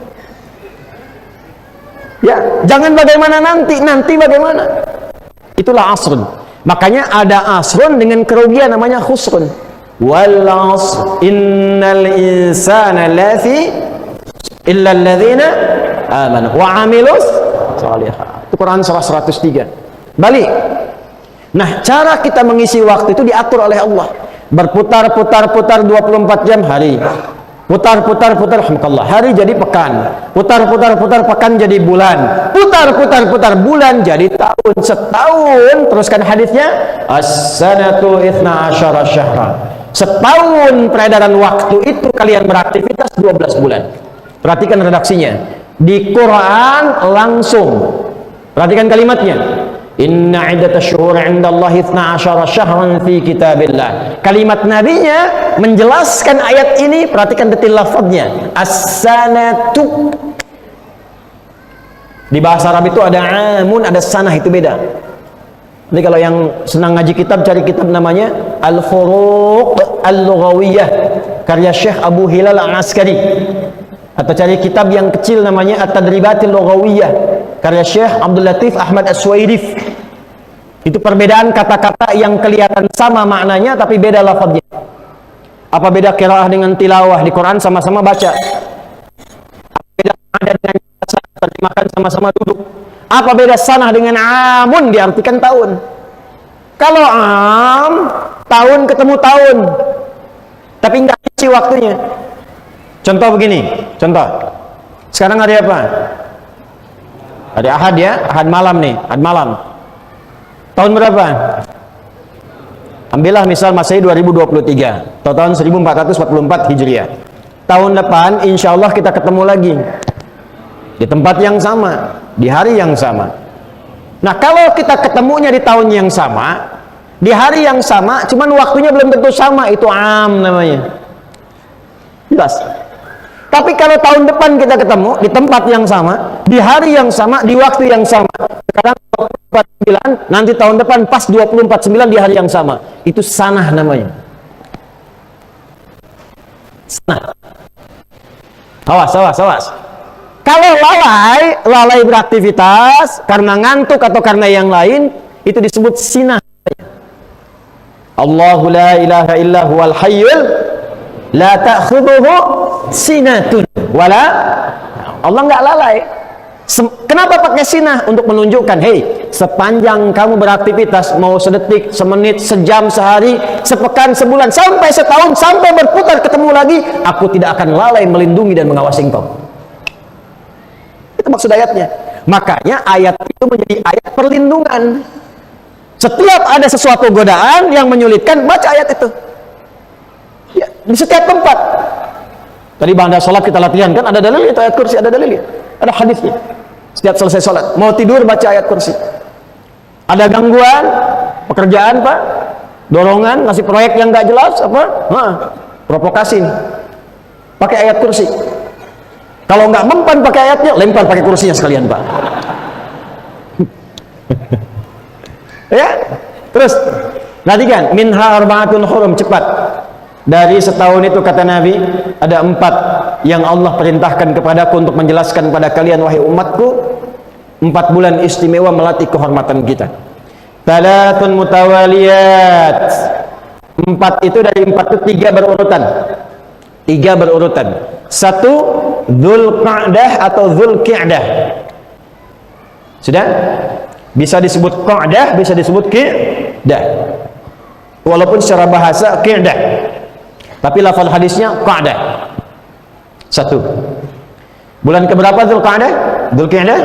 Ya, jangan bagaimana nanti bagaimana. Itulah asrun. Makanya ada asrun dengan kerugian namanya khusrun. Wal asr innal insana lafi illal ladzina amanu wa 'amilus shalihat. Itu Quran surah 103. Balik. Nah, cara kita mengisi waktu itu diatur oleh Allah. Berputar-putar-putar 24 jam hari. Putar-putar-putar alhamdulillah, hari jadi pekan. Putar-putar-putar pekan jadi bulan. Putar-putar-putar bulan jadi tahun. Setahun, teruskan hadisnya, as-sanatu 12 syahra. Setahun peredaran waktu itu kalian beraktivitas 12 bulan. Perhatikan redaksinya. Di Quran langsung. Perhatikan kalimatnya. Inna iddatash syuhur 'indallahi 12 syahran fi kitabillah. Kalimat nabinya menjelaskan ayat ini, perhatikan detil lafadznya. As-sanatu. Di bahasa Arab itu ada amun, ada sanah, itu beda. Jadi kalau yang senang ngaji kitab, cari kitab namanya Al-Furuq Al-Lughawiyah karya Syekh Abu Hilal Al-Askari. Atau cari kitab yang kecil namanya At-Tadribatil Lughawiyah karya Syekh Abdul Latif Ahmad As-Suwaidif. Itu perbedaan kata-kata yang kelihatan sama maknanya tapi beda lafadznya. Apa beda qiraah dengan tilawah? Di Quran sama-sama baca. Apa beda ada dengan baca, terjemahkan sama-sama duduk. Apa beda sanah dengan amun, diartikan tahun. Kalau tahun ketemu tahun, tapi nggak isi waktunya. Contoh begini, contoh. Sekarang hari apa? Hari Ahad ya, Ahad malam nih, Ahad malam. Tahun berapa? Ambillah misal Masehi 2023 atau tahun 1444 Hijriah. Tahun depan insya Allah kita ketemu lagi di tempat yang sama, di hari yang sama. Nah, kalau kita ketemunya di tahun yang sama, di hari yang sama, cuman waktunya belum tentu sama, itu namanya. Jelas. Tapi kalau tahun depan kita ketemu di tempat yang sama, di hari yang sama, di waktu yang sama. Sekarang 24/9, nanti tahun depan pas 24/9 di hari yang sama. Itu sanah namanya. Sanah. Awas. Kalau lalai beraktivitas karena ngantuk atau karena yang lain, itu disebut sinah. Allahu la ilaha illa huwal hayyul la ta'khudhuhu sinatun wala. Allah nggak lalai. Kenapa pakai sinah? Untuk menunjukkan, hei, sepanjang kamu beraktivitas, mau sedetik, semenit, sejam, sehari, sepekan, sebulan, sampai setahun, sampai berputar ketemu lagi, aku tidak akan lalai melindungi dan mengawasi engkau. Itu maksud ayatnya. Makanya ayat itu menjadi ayat perlindungan. Setiap ada sesuatu godaan yang menyulitkan, baca ayat itu. Ya, di setiap tempat. Tadi bangda sholat kita latihan kan, ada dalil itu ayat kursi, ada dalilnya, ada hadisnya. Setiap selesai sholat, mau tidur baca ayat kursi. Ada gangguan pekerjaan pak, dorongan, ngasih proyek yang nggak jelas apa, provokasi nih, pakai ayat kursi. Kalau nggak mempan pakai ayatnya, lempar pakai kursinya sekalian pak. Ya, terus perhatikan, minha arba'atun hurum, cepat. Dari setahun itu kata Nabi, ada 4 yang Allah perintahkan kepadaku untuk menjelaskan pada kalian wahai umatku. 4 bulan istimewa melatih kehormatan kita. Thalathun mutawaliyat. 4 itu dari 4 itu 3 berurutan. 3 berurutan. 1 Dzulqa'dah atau Dzulqi'dah. Sudah? Bisa disebut qa'dah, bisa disebut qi'dah. Walaupun secara bahasa qi'dah, tapi lafaz hadisnya qa'dah. 1. Bulan keberapa Dzulqa'dah? Dzulqi'dah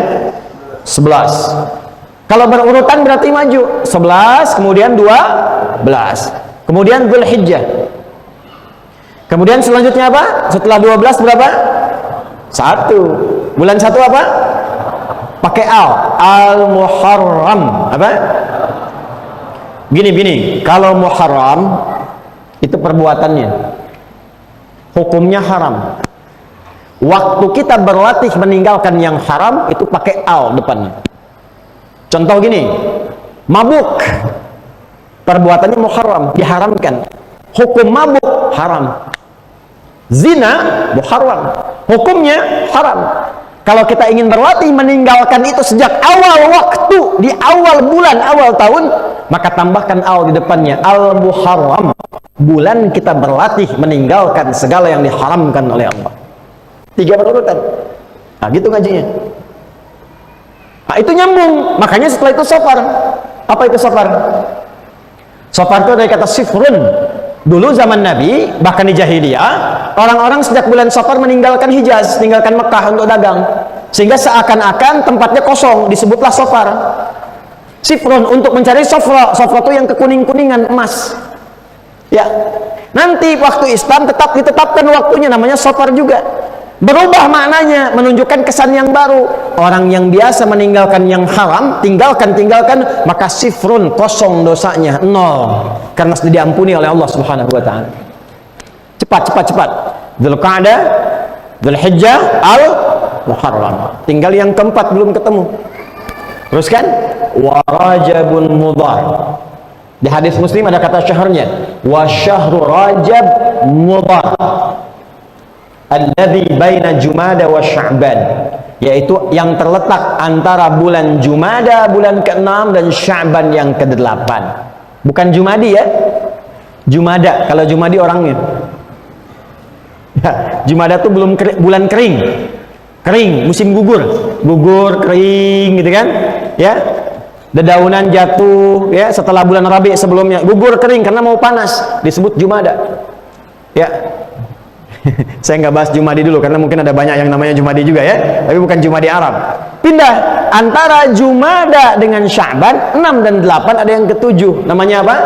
11. Kalau berurutan berarti maju. 11, kemudian 12, kemudian Dzulhijjah. Kemudian selanjutnya apa? Setelah 12 berapa? 1. Bulan 1 apa? Pakai al-Muharram. Apa? Gini, kalau Muharram itu perbuatannya, hukumnya haram. Waktu kita berlatih meninggalkan yang haram itu pakai al depannya. Contoh gini, mabuk, perbuatannya muharram, diharamkan. Hukum mabuk haram. Zina muharram, hukumnya haram. Kalau kita ingin berlatih meninggalkan itu sejak awal waktu, di awal bulan, awal tahun, maka tambahkan al di depannya, al-Muharram. Bulan kita berlatih meninggalkan segala yang diharamkan oleh Allah. 3 berurutan. Nah, gitu ngajinya. Nah, itu nyambung. Makanya setelah itu safar. Apa itu safar? Safar itu dari kata sifrun. Dulu zaman Nabi, bahkan di jahiliyah, orang-orang sejak bulan safar meninggalkan Hijaz, meninggalkan Mekah untuk dagang. Sehingga seakan-akan tempatnya kosong, disebutlah safar. Sifrun untuk mencari safra. Safra itu yang kekuning-kuningan emas. Ya. Nanti waktu Islam tetap ditetapkan waktunya, namanya safar juga. Berubah maknanya, menunjukkan kesan yang baru. Orang yang biasa meninggalkan yang haram, tinggalkan, maka sifrun, kosong dosanya, 0. Karena sudah diampuni oleh Allah Subhanahu wa taala. Cepat. Dzulqa'dah, Dzulhijjah, Al-Muharram. Tinggal yang keempat belum ketemu. Teruskan, wa Rajabun Mudhar. Di hadis Muslim ada kata syahrnya, wa syahru Rajab Mudhar. Alladzi baina Jumada wa Sya'ban, yaitu yang terletak antara bulan Jumada bulan ke-6 dan Sya'ban yang ke-8. Bukan Jumadi ya, Jumada. Kalau Jumadi orangnya ya, Jumada itu belum bulan kering, musim gugur kering gitu kan ya, dedaunan jatuh ya setelah bulan Rabi sebelumnya, gugur kering karena mau panas, disebut Jumada ya. Saya nggak bahas Jumadi dulu karena mungkin ada banyak yang namanya Jumadi juga ya, tapi bukan Jumadi Arab. Pindah antara Jumada dengan Sya'ban, 6 dan 8 ada yang ke-7, namanya apa?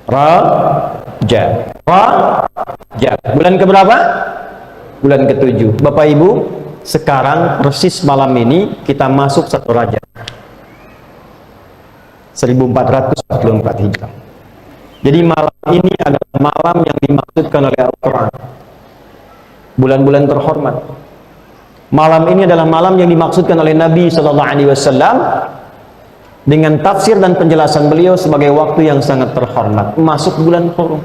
Rajab. Bulan keberapa? Bulan ke-7. Bapak Ibu, sekarang persis malam ini kita masuk 1 Rajab 1444 Hijrah. Jadi malam ini adalah malam yang dimaksudkan oleh Al-Quran, bulan-bulan terhormat. Malam ini adalah malam yang dimaksudkan oleh Nabi SAW dengan tafsir dan penjelasan beliau sebagai waktu yang sangat terhormat, masuk bulan Hurum.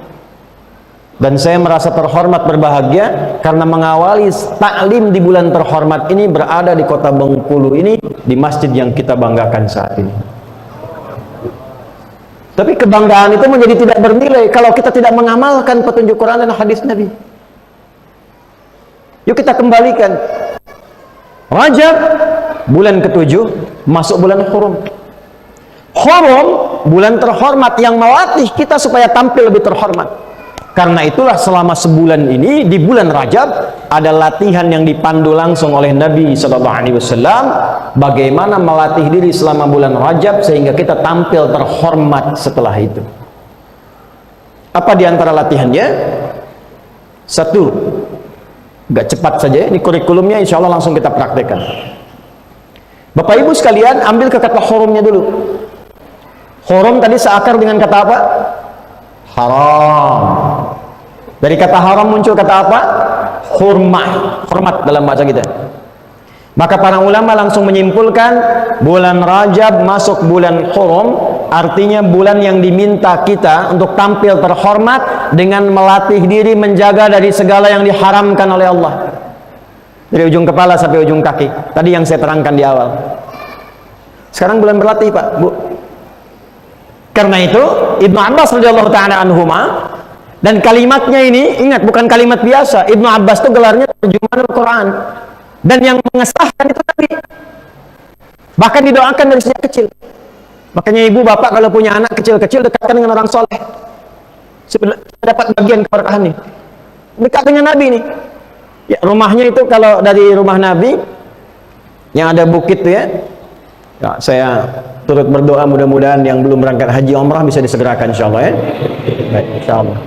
Dan saya merasa terhormat, berbahagia karena mengawali taklim di bulan terhormat ini berada di kota Bengkulu ini, di masjid yang kita banggakan saat ini. Tapi kebanggaan itu menjadi tidak bernilai kalau kita tidak mengamalkan petunjuk Quran dan hadis Nabi. Yuk kita kembalikan. Rajab, bulan ke-7, masuk bulan Hurum. Hurum, bulan terhormat yang melatih kita supaya tampil lebih terhormat. Karena itulah selama sebulan ini, di bulan Rajab, ada latihan yang dipandu langsung oleh Nabi SAW, bagaimana melatih diri selama bulan Rajab sehingga kita tampil terhormat setelah itu. Apa di antara latihannya? 1, gak cepat saja, ini kurikulumnya insya Allah langsung kita praktekkan. Bapak Ibu sekalian, ambil ke kata hurumnya dulu. Hurum tadi seakar dengan kata apa? Haram. Dari kata haram muncul kata apa? Hormat dalam bahasa kita. Maka para ulama langsung menyimpulkan bulan Rajab masuk bulan Hurum, artinya bulan yang diminta kita untuk tampil terhormat dengan melatih diri menjaga dari segala yang diharamkan oleh Allah, dari ujung kepala sampai ujung kaki. Tadi yang saya terangkan di awal. Sekarang bulan berlatih Pak, Bu. Karena itu Ibnu Abbas radhiyallahu taala anhuma, dan kalimatnya ini ingat bukan kalimat biasa. Ibnu Abbas itu gelarnya terjemahan Al-Quran, dan yang mengesahkan itu Nabi, bahkan didoakan dari sejak kecil. Makanya ibu bapak kalau punya anak kecil-kecil, dekatkan dengan orang soleh, dapat bagian keberkahan nih. Dekat dengan Nabi nih ya. Rumahnya itu kalau dari rumah Nabi yang ada bukit tuh ya, saya turut berdoa mudah-mudahan yang belum berangkat haji umrah bisa disegerakan insyaallah ya. Baik, insyaallah.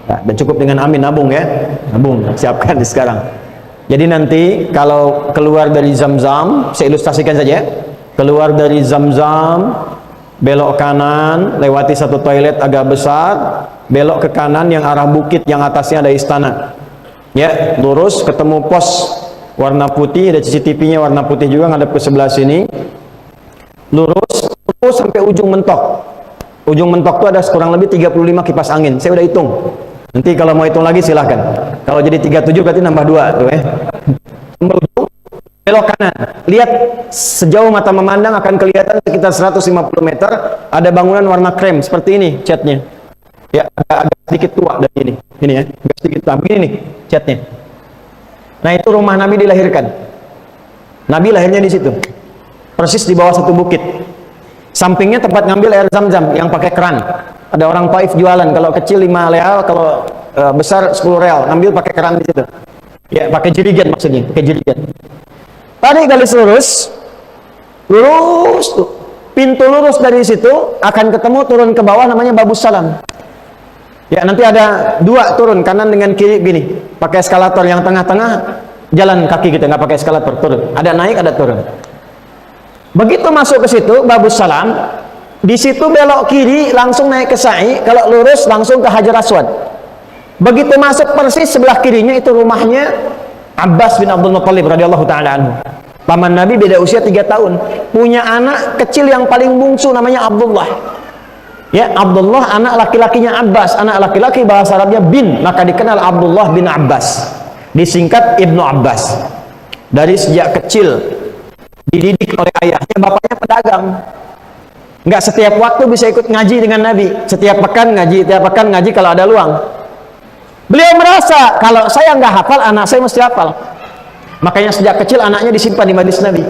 Nah, dan cukup dengan amin, nabung ya. Nabung, siapkan sekarang. Jadi nanti kalau keluar dari Zam-Zam, saya ilustrasikan saja. Keluar dari Zam-Zam, belok kanan, lewati satu toilet agak besar, belok ke kanan yang arah bukit yang atasnya ada istana. Ya, lurus ketemu pos warna putih, ada CCTV-nya warna putih juga ngadep ke sebelah sini. Lurus sampai ujung mentok. Ujung mentok itu ada kurang lebih 35 kipas angin. Saya udah hitung. Nanti kalau mau hitung lagi silahkan. Kalau jadi 37 berarti nambah 2 tuh ya. Belok kanan. Lihat sejauh mata memandang akan kelihatan sekitar 150 meter ada bangunan warna krem seperti ini catnya. Ya, agak sedikit tua dari ini. Ini ya, agak sedikit tua. Begini nih catnya. Nah, itu rumah Nabi dilahirkan. Nabi lahirnya di situ. Persis di bawah satu bukit. Sampingnya tempat ngambil air Zam-Zam yang pakai keran. Ada orang Taif jualan, kalau kecil 5 real, kalau besar 10 real. Ngambil pakai keran di situ. Ya, pakai jerigen maksudnya, pakai jerigen. Tadi garis lurus tuh. Pintu lurus dari situ akan ketemu turun ke bawah namanya Babus Salam. Ya, nanti ada 2 turun kanan dengan kiri gini. Pakai eskalator, yang tengah-tengah jalan kaki kita, nggak pakai eskalator, turun. Ada naik, ada turun. Begitu masuk ke situ Babus Salam, di situ belok kiri langsung naik ke Sa'i, kalau lurus langsung ke Hajar Aswad. Begitu masuk persis sebelah kirinya itu rumahnya Abbas bin Abdul Muttalib radhiyallahu taala anhu. Paman Nabi beda usia 3 tahun. Punya anak kecil yang paling bungsu namanya Abdullah. Ya, Abdullah anak laki-lakinya Abbas. Anak laki-laki bahasa Arabnya bin, maka dikenal Abdullah bin Abbas. Disingkat Ibnu Abbas. Dari sejak kecil dididik oleh ayahnya, bapaknya pedagang. Nggak setiap waktu bisa ikut ngaji dengan Nabi. Setiap pekan ngaji kalau ada luang. Beliau merasa kalau saya nggak hafal, anak saya mesti hafal. Makanya sejak kecil anaknya disimpan di majlis Nabi.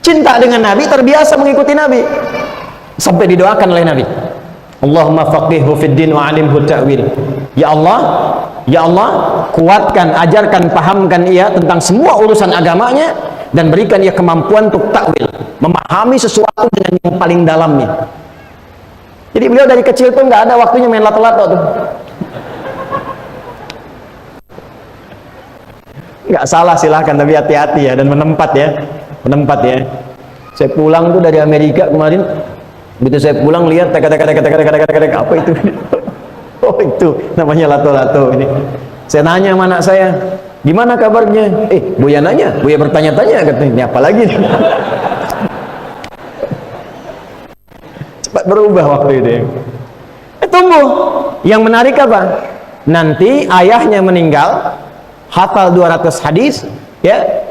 Cinta dengan Nabi, terbiasa mengikuti Nabi. Sampai didoakan oleh Nabi. Allahumma faqihhu fid din wa 'alimhu ta'wil. Ya Allah, kuatkan, ajarkan, pahamkan ia tentang semua urusan agamanya dan berikan ia kemampuan untuk takwil, memahami sesuatu dengan yang paling dalamnya. Jadi beliau dari kecil tuh nggak ada waktunya main lato-lato tuh. Nggak salah, silahkan, tapi hati-hati ya, dan menempat ya. Saya pulang tuh dari Amerika kemarin, begitu saya pulang lihat tek apa itu? Oh, itu namanya lato-lato ini. Saya nanya sama anak saya, gimana kabarnya? Buya nanya, Buya bertanya-tanya, katanya, ini apa lagi? Cepat berubah waktu itu ya. Tumbuh. Yang menarik apa? Nanti ayahnya meninggal, hafal 200 hadis, ya.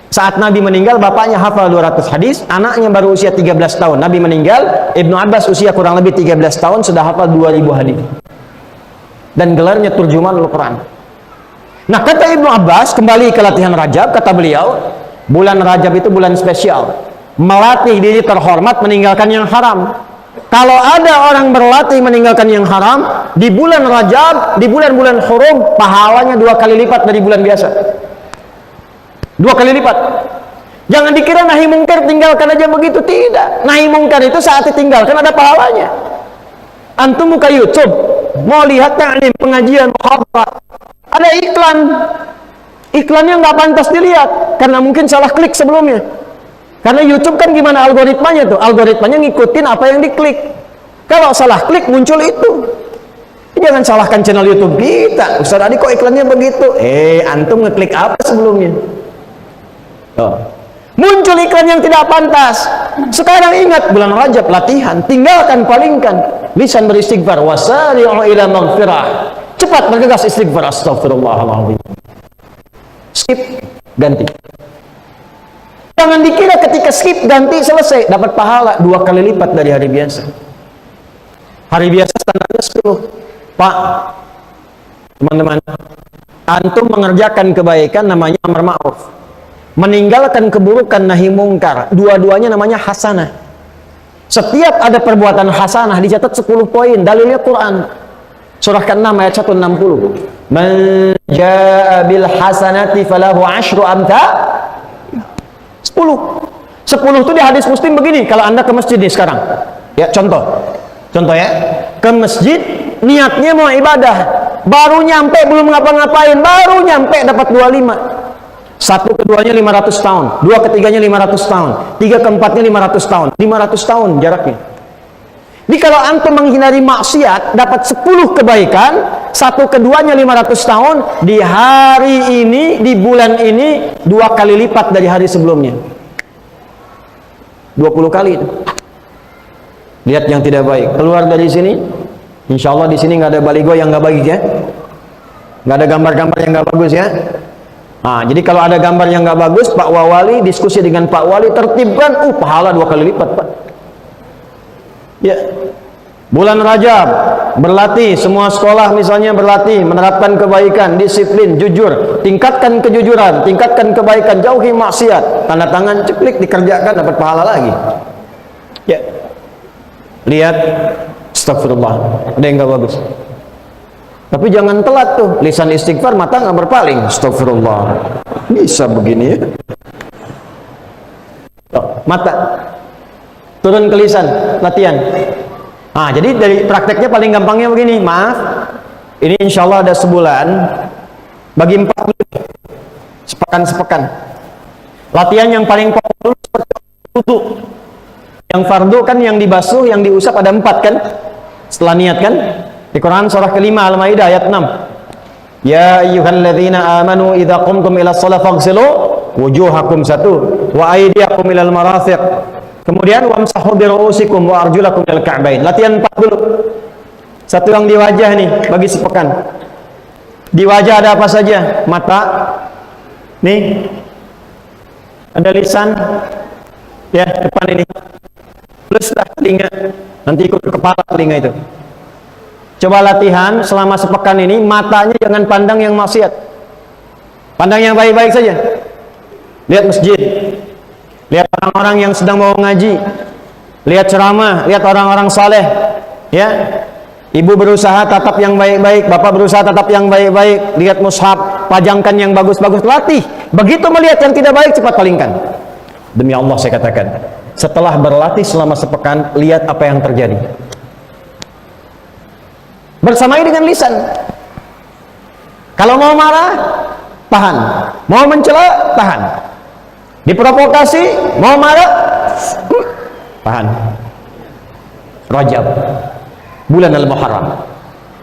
Saat Nabi meninggal, bapaknya hafal 200 hadis, anaknya baru usia 13 tahun. Nabi meninggal, Ibnu Abbas usia kurang lebih 13 tahun, sudah hafal 2000 hadis. Dan gelarnya turjuman Al-Quran. Nah, kata Ibnu Abbas, kembali ke latihan Rajab, kata beliau, bulan Rajab itu bulan spesial. Melatih diri terhormat meninggalkan yang haram. Kalau ada orang berlatih meninggalkan yang haram, di bulan Rajab, di bulan-bulan hurum, pahalanya 2 kali lipat dari bulan biasa. 2 kali lipat. Jangan dikira nahi mungkar tinggalkan aja begitu, tidak. Nahi mungkar itu saat ditinggalkan ada pahalanya. Antum buka YouTube, mau lihat ta'lim, pengajian, muhadharah, ada iklan. Iklannya nggak pantas dilihat karena mungkin salah klik sebelumnya. Karena YouTube kan gimana algoritmanya tuh? Algoritmanya ngikutin apa yang diklik. Kalau salah klik muncul itu. Jangan salahkan channel YouTube kita. Ustaz Adi kok iklannya begitu? Antum ngeklik apa sebelumnya? Muncul iklan yang tidak pantas. Sekarang ingat bulan Rajab, latihan, tinggalkan, palingkan. Lisan beristighfar, wasari'u ila maghfirah. Cepat bergegas istighfar, astagfirullahaladzim. Skip, ganti. Jangan dikira ketika skip, ganti, selesai dapat pahala 2 kali lipat dari hari biasa. Hari biasa standarnya 10. Pak, teman-teman, antum mengerjakan kebaikan namanya amar ma'ruf, meninggalkan keburukan nahi mungkar, dua-duanya namanya hasanah. Setiap ada perbuatan hasanah dicatat 10 poin. Dalilnya Quran surah ke-6 ayat 160. Man jaa bil hasanati falahu 10 amthal. 10 itu di hadis Muslim begini. Kalau Anda ke masjid nih sekarang, ya contoh ya, ke masjid niatnya mau ibadah, baru nyampe belum ngapa-ngapain, baru nyampe dapat 25. 1 keduanya 500 tahun, 2 ketiganya 500 tahun, 3 keempatnya 500 tahun, 500 tahun jaraknya. Jadi kalau antum menghindari maksiat dapat 10 kebaikan, 1 keduanya 500 tahun, di hari ini, di bulan ini 2 kali lipat dari hari sebelumnya. 20 kali itu. Lihat yang tidak baik, keluar dari sini, insya Allah di sini nggak ada baligo yang nggak bagus ya, nggak ada gambar-gambar yang nggak bagus ya. Nah, jadi kalau ada gambar yang nggak bagus, Pak Wali diskusi dengan Pak Wali, tertibkan, pahala 2 kali lipat, Pak. Ya, Bulan Rajab berlatih, semua sekolah misalnya berlatih menerapkan kebaikan, disiplin, jujur, tingkatkan kejujuran, tingkatkan kebaikan, jauhi maksiat. Tanda tangan ceplik dikerjakan, dapat pahala lagi. Ya. Lihat, astagfirullah, ada yang enggak bagus. Tapi jangan telat tuh, lisan istighfar, mata nggak berpaling. Astagfirullah, bisa begini ya? Mata turun ke lisan, latihan. Jadi dari prakteknya paling gampangnya begini. Maaf, ini insya Allah ada sebulan, bagi 4 sepekan. Latihan yang paling populer seperti wudu. Yang fardu kan yang dibasuh, yang diusap ada 4 kan? Setelah niat kan? Di Quran surah ke-5 Al-Maidah ayat 6. Ya ayyuhalladzina amanu idza qumtum ila shalah faghsilu wujuhakum wa aydiyakum ilal marafiq. Kemudian wamsahu bi ru'usikum wa arjulakum ilal ka'bain. Latihan 4 dulu. Satu yang di wajah nih bagi sepekan. Di wajah ada apa saja? Mata. Nih. Ada lisan. Ya, depan ini. Pluslah telinga. Nanti ikut ke kepala telinga itu. Coba latihan selama sepekan ini, matanya jangan pandang yang maksiat. Pandang yang baik-baik saja. Lihat masjid. Lihat orang-orang yang sedang mau ngaji. Lihat ceramah, lihat orang-orang saleh. Ya. Ibu berusaha tatap yang baik-baik, bapak berusaha tatap yang baik-baik. Lihat mushaf, pajangkan yang bagus-bagus, latih. Begitu melihat yang tidak baik, cepat palingkan. Demi Allah saya katakan, setelah berlatih selama sepekan, lihat apa yang terjadi. Bersamai dengan lisan. Kalau mau marah, tahan. Mau mencela, tahan. Diprovokasi, mau marah, tahan. Rajab, bulan Al-Muharram.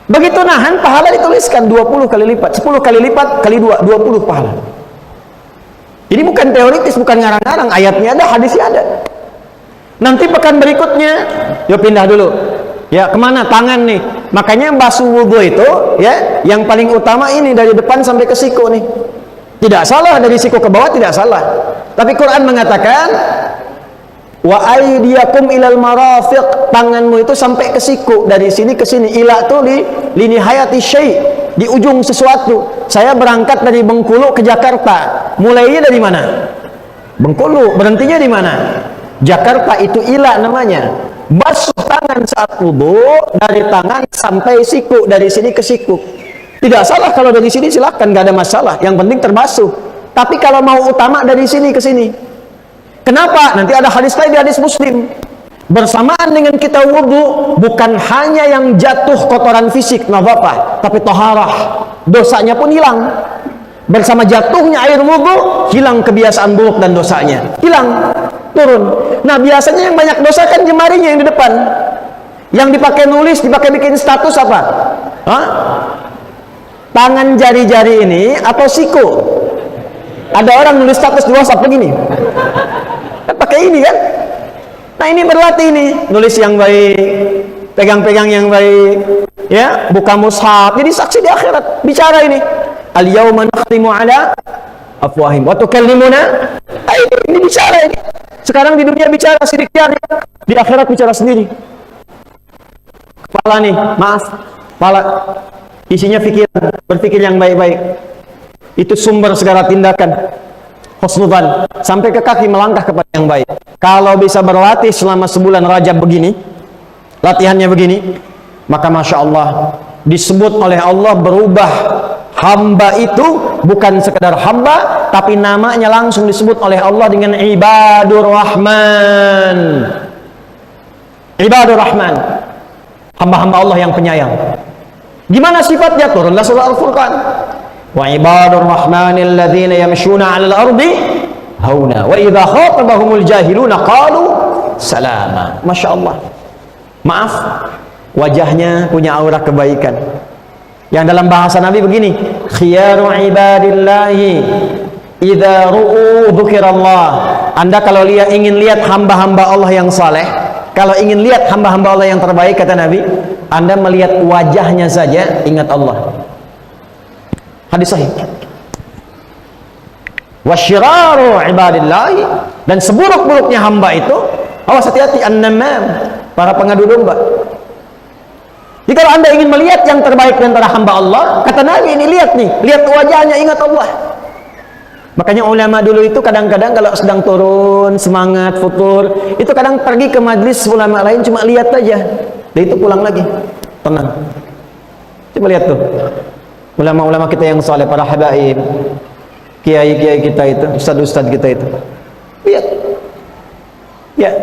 Begitu nahan, pahala dituliskan 20 kali lipat, 10 kali lipat kali 2, 20 pahala. Ini bukan teoritis, bukan ngarang-ngarang, ayatnya ada, hadisnya ada. Nanti pekan berikutnya, yuk pindah dulu. Ya, kemana? Tangan nih. Makanya basuh wudhu itu, ya, yang paling utama ini dari depan sampai ke siku nih. Tidak salah dari siku ke bawah, tidak salah. Tapi Quran mengatakan, wa aydiyakum ilal marafiq, tanganmu itu sampai ke siku, dari sini ke sini. Ila itu li nihayati syai', di ujung sesuatu. Saya berangkat dari Bengkulu ke Jakarta. Mulainya dari mana? Bengkulu. Berhentinya di mana? Jakarta. Itu ila namanya. Basuh tangan saat wudu dari tangan sampai siku, dari sini ke siku. Tidak salah kalau dari sini, silahkan, nggak ada masalah. Yang penting terbasuh. Tapi kalau mau utama dari sini ke sini. Kenapa? Nanti ada hadis lain di hadis Muslim. Bersamaan dengan kita wudu, bukan hanya yang jatuh kotoran fisik, nadhafah, tapi taharah. Dosanya pun hilang. Bersama jatuhnya air wudu, hilang kebiasaan buruk dan dosanya. Hilang. Turun. Nah, biasanya yang banyak dosa kan jemarinya yang di depan. Yang dipakai nulis, dipakai bikin status apa? Hah? Tangan jari-jari ini atau siku? Ada orang nulis status di WhatsApp begini. Kan pakai ini kan? Nah, ini berlatih nih, nulis yang baik, pegang-pegang yang baik, ya, buka mushaf. Jadi saksi di akhirat. Bicara ini. Al-yauma nakhtimu ala afwahim wa tukallimuna aydihim. Ini bicara ini. Sekarang di dunia bicara sidik jari, di akhirat bicara sendiri. Kepala nih, maaf, kepala isinya pikiran, berpikir yang baik-baik. Itu sumber segala tindakan. Husnudzan, sampai ke kaki melangkah kepada yang baik. Kalau bisa berlatih selama sebulan Rajab begini, latihannya begini, maka Masya Allah, disebut oleh Allah berubah. Hamba itu bukan sekedar hamba, tapi namanya langsung disebut oleh Allah dengan Ibadur Rahman. Ibadur Rahman, hamba-hamba Allah yang penyayang. Gimana sifatnya? Turunlah surah Al-Furqan. Wa ibadur rahmanil ladzina yamshuna 'alal ardi hauna wa idza khatabahumul jahiluna qalu salama. Masya Allah. Maaf, wajahnya punya aura kebaikan. Yang dalam bahasa Nabi begini, khiyaru ibadillahi idza ru'u dzikirallah. Anda kalau ingin lihat hamba-hamba Allah yang saleh, kalau ingin lihat hamba-hamba Allah yang terbaik, kata Nabi, Anda melihat wajahnya saja ingat Allah. Hadis sahih. Wasyiraru ibadillahi, dan seburuk-buruknya hamba itu, awas hati-hati, an-namam, para pengadu domba. Jadi kalau Anda ingin melihat yang terbaik di antara hamba Allah, kata Nabi ini, lihat nih, lihat wajahnya, ingat Allah. Makanya ulama dulu itu kadang-kadang kalau sedang turun semangat futur, itu kadang pergi ke majlis ulama lain cuma lihat aja, dan itu pulang lagi tenang. Coba lihat tuh ulama-ulama kita yang saleh, para habaib, kiai-kiai kita itu, ustad-ustad kita itu, lihat ya.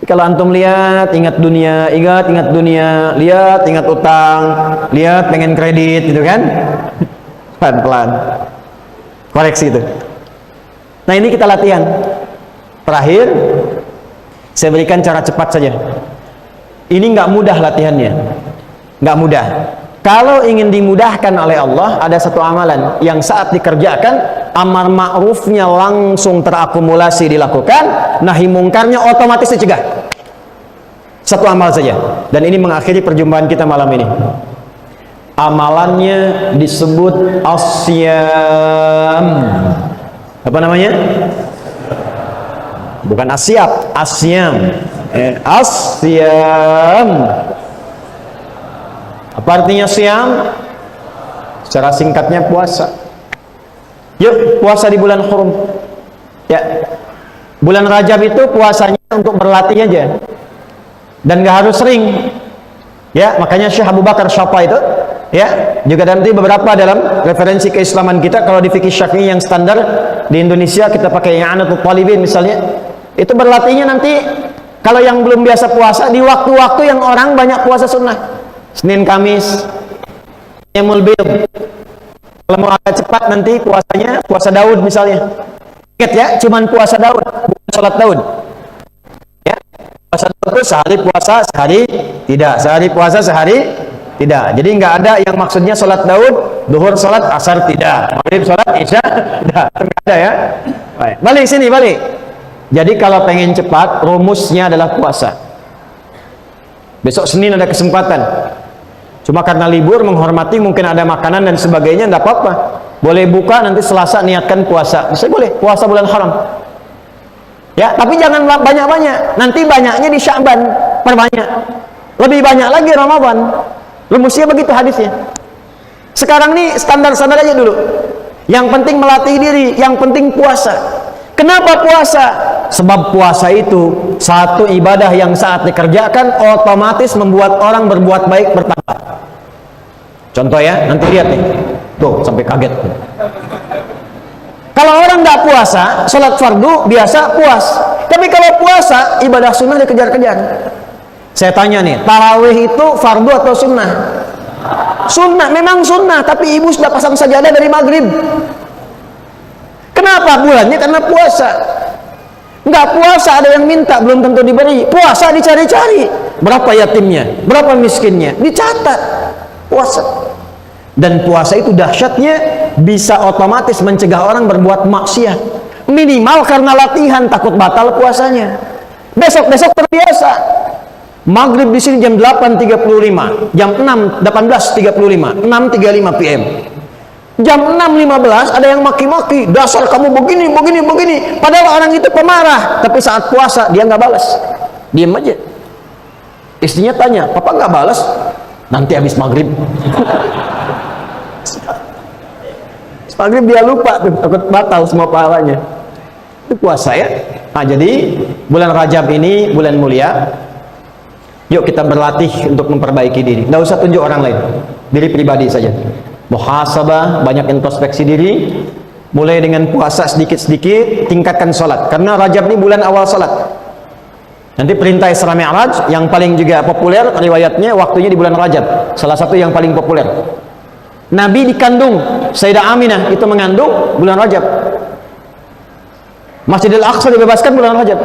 Kalau antum lihat, ingat dunia, ingat dunia, lihat, ingat utang, lihat pengen kredit, gitu kan? Pelan-pelan, koreksi itu. Nah ini kita latihan. Terakhir, saya berikan cara cepat saja. Ini nggak mudah latihannya, nggak mudah. Kalau ingin dimudahkan oleh Allah, ada satu amalan yang saat dikerjakan, amar ma'rufnya langsung terakumulasi dilakukan, nahi mungkarnya otomatis dicegah. Satu amal saja. Dan ini mengakhiri perjumpaan kita malam ini. Amalannya disebut asyam. Apa namanya? Bukan asyap, asyam. Asyam. Apa artinya siam? Secara singkatnya puasa. Yuk puasa di bulan Hurum. Ya, bulan Rajab itu puasanya untuk berlatih aja, dan nggak harus sering. Ya, makanya Syekh Abu Bakar Syafa itu, ya, juga nanti beberapa dalam referensi keislaman kita, kalau di fikih Syafi'i yang standar di Indonesia kita pakai I'anatul Talibin misalnya, itu berlatihnya nanti kalau yang belum biasa puasa di waktu-waktu yang orang banyak puasa sunnah. Senin Kamis, Yaumul Bid. Kalau mau agak cepat nanti puasanya puasa Daud misalnya. Ingat ya, cuman puasa Daud, bukan sholat Daud. Ya, puasa Daud itu sehari puasa, sehari tidak. Sehari puasa, sehari tidak. Jadi nggak ada yang maksudnya sholat Daud, duhur sholat asar tidak, maghrib sholat isya tidak. Nggak ada ya. Baik. Balik sini, balik. Jadi kalau pengen cepat, rumusnya adalah puasa. Besok Senin ada kesempatan. Cuma karena libur, menghormati, mungkin ada makanan dan sebagainya, tidak apa-apa. Boleh buka, nanti Selasa niatkan puasa. Bisa boleh, puasa bulan haram. Ya, tapi jangan banyak-banyak. Nanti banyaknya di Sya'ban, perbanyak. Lebih banyak lagi Ramadan. Rumusnya begitu hadisnya. Sekarang nih standar-standar aja dulu. Yang penting melatih diri, yang penting puasa. Kenapa puasa? Sebab puasa itu satu ibadah yang saat dikerjakan otomatis membuat orang berbuat baik bertambah. Contoh ya, nanti lihat nih. Tuh, sampai kaget. Kalau orang nggak puasa, sholat fardu biasa puas. Tapi kalau puasa, ibadah sunnah dikejar-kejar. Saya tanya nih, tarawih itu fardu atau sunnah? Sunnah, memang sunnah. Tapi ibu sudah pasang sajadah dari maghrib. Kenapa? Bulannya karena puasa. Nggak puasa ada yang minta, belum tentu diberi. Puasa dicari-cari. Berapa yatimnya? Berapa miskinnya? Dicatat. Puasa. Dan puasa itu dahsyatnya bisa otomatis mencegah orang berbuat maksiat. Minimal karena latihan, takut batal puasanya. Besok-besok terbiasa. Maghrib di sini jam 8.35, jam 6, 18.35, 6.35 PM. Jam 6.15 ada yang maki-maki, dasar kamu begini, begini, begini. Padahal orang itu pemarah, tapi saat puasa dia nggak balas, diem aja. Istrinya tanya, papa nggak balas? Nanti habis maghrib. Maghrib dia lupa tuh, takut batal semua pahalanya. Itu puasa ya. Nah, jadi bulan Rajab ini bulan mulia. Yuk kita berlatih untuk memperbaiki diri. Nggak usah tunjuk orang lain, diri pribadi saja. Muhasabah, banyak introspeksi diri. Mulai dengan puasa sedikit-sedikit, tingkatkan sholat. Karena Rajab ini bulan awal sholat. Nanti perintah Isra Mi'raj yang paling juga populer riwayatnya waktunya di bulan Rajab. Salah satu yang paling populer. Nabi dikandung, Sayyidah Aminah itu mengandung bulan Rajab. Masjidil Aqsa dibebaskan bulan Rajab.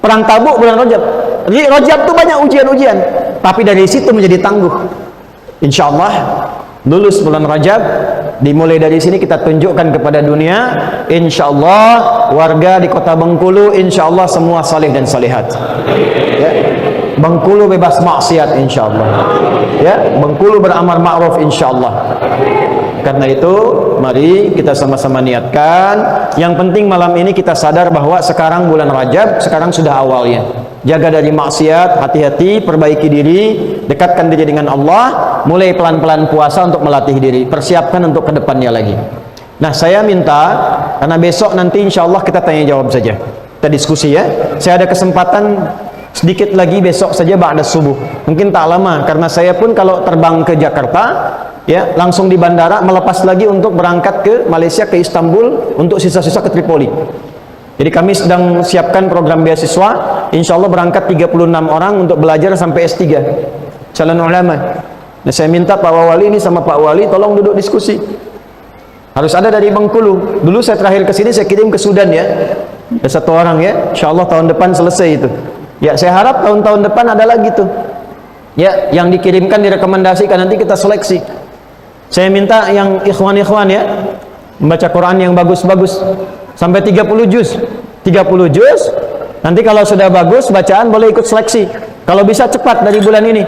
Perang Tabuk bulan Rajab. Rajab itu banyak ujian-ujian, tapi dari situ menjadi tangguh. Insya Allah lulus bulan Rajab, dimulai dari sini kita tunjukkan kepada dunia. Insya Allah warga di kota Bengkulu, insya Allah semua saleh dan salihat. Ya. Bengkulu bebas maksiat insya Allah. Ya, Bengkulu beramar ma'ruf insya Allah. Karena itu mari kita sama-sama niatkan. Yang penting malam ini kita sadar bahwa sekarang bulan Rajab, sekarang sudah awalnya. Jaga dari maksiat, hati-hati, perbaiki diri, dekatkan diri dengan Allah, mulai pelan-pelan puasa untuk melatih diri, persiapkan untuk kedepannya lagi. Nah, saya minta, karena besok nanti insya Allah kita tanya jawab saja, kita diskusi ya. Saya ada kesempatan sedikit lagi besok saja ba'da subuh, mungkin tak lama, karena saya pun kalau terbang ke Jakarta ya, langsung di bandara melepas lagi untuk berangkat ke Malaysia, ke Istanbul, untuk sisa-sisa ke Tripoli. Jadi kami sedang siapkan program beasiswa, insya Allah berangkat 36 orang untuk belajar sampai S3 calon ulama. Nah, saya minta Pak Wali ini sama Pak Wali tolong duduk diskusi. Harus ada dari Bengkulu. Dulu saya terakhir ke sini saya kirim ke Sudan ya, ada 1 orang ya, insya Allah tahun depan selesai itu ya. Saya harap tahun-tahun depan ada lagi tuh ya, yang dikirimkan direkomendasikan, nanti kita seleksi. Saya minta yang ikhwan-ikhwan ya, membaca Quran yang bagus-bagus sampai 30 juz. 30 juz. Nanti kalau sudah bagus bacaan boleh ikut seleksi. Kalau bisa cepat dari bulan ini.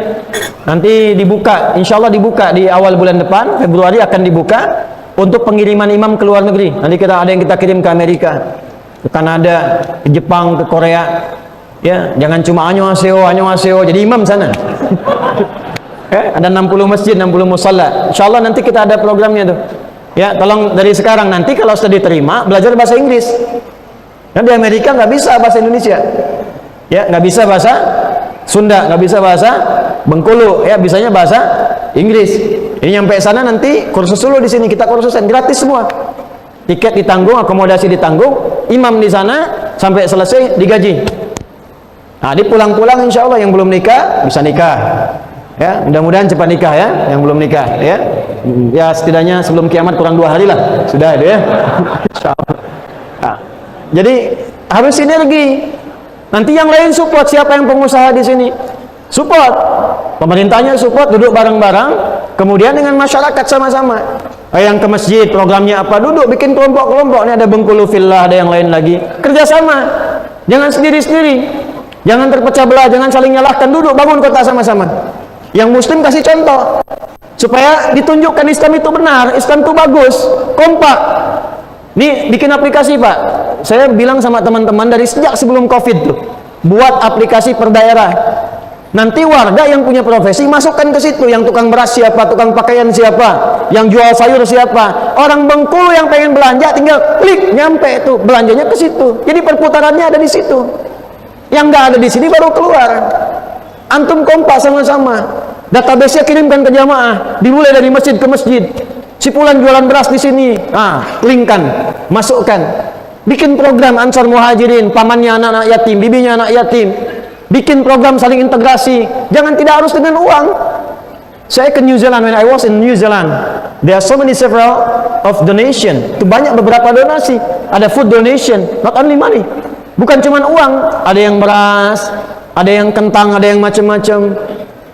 Nanti dibuka, insya Allah dibuka di awal bulan depan, Februari akan dibuka untuk pengiriman imam ke luar negeri. Nanti ada yang kita kirim ke Amerika, ke Kanada, ke Jepang, ke Korea. Ya, jangan cuma annyeonghaseyo, jadi imam sana. Ada 60 masjid, 60 musalla. Insyaallah nanti kita ada programnya tuh. Ya, tolong dari sekarang, nanti kalau sudah diterima belajar bahasa Inggris. Nah, di Amerika nggak bisa bahasa Indonesia. Ya, nggak bisa bahasa Sunda, nggak bisa bahasa Bengkulu, ya bisanya bahasa Inggris. Ini nyampe sana nanti kursus dulu di sini, kita kursusan gratis semua. Tiket ditanggung, akomodasi ditanggung, imam di sana sampai selesai digaji. Nah, di pulang-pulang insya Allah yang belum nikah bisa nikah. Ya, mudah-mudahan cepat nikah ya, yang belum nikah ya. Ya setidaknya sebelum kiamat kurang 2 hari lah, sudah itu ya. Nah, jadi harus sinergi. Nanti yang lain support, siapa yang pengusaha di sini? Support. Pemerintahnya support, duduk bareng-bareng, kemudian dengan masyarakat sama-sama. Yang ke masjid programnya apa? Duduk bikin kelompok-kelompok. Ini ada Bengkulu Villa, ada yang lain lagi. Kerjasama. Jangan sendiri-sendiri. Jangan terpecah belah, jangan saling nyalahkan, duduk bangun kota sama-sama. Yang muslim kasih contoh supaya ditunjukkan Islam itu benar, Islam itu bagus, kompak. Nih bikin aplikasi Pak. Saya bilang sama teman-teman dari sejak sebelum Covid tuh, buat aplikasi per daerah. Nanti warga yang punya profesi masukkan ke situ, yang tukang beras siapa, tukang pakaian siapa, yang jual sayur siapa. Orang Bengkulu yang pengen belanja tinggal klik nyampe tuh, belanjanya ke situ. Jadi perputarannya ada di situ. Yang nggak ada di sini baru keluar. Antum kompak sama-sama. Database-nya kirimkan ke jamaah. Dimulai dari masjid ke masjid. Si fulan jualan beras di sini. Linkkan, masukkan. Bikin program Ansar Muhajirin, pamannya anak-anak yatim, bibinya anak yatim. Bikin program saling integrasi. Jangan tidak harus dengan uang. Saya ke New Zealand, when I was in New Zealand, there are so many several of donation. Itu banyak beberapa donasi. Ada food donation, not only money. Bukan cuma uang, ada yang beras, ada yang kentang, ada yang macam-macam.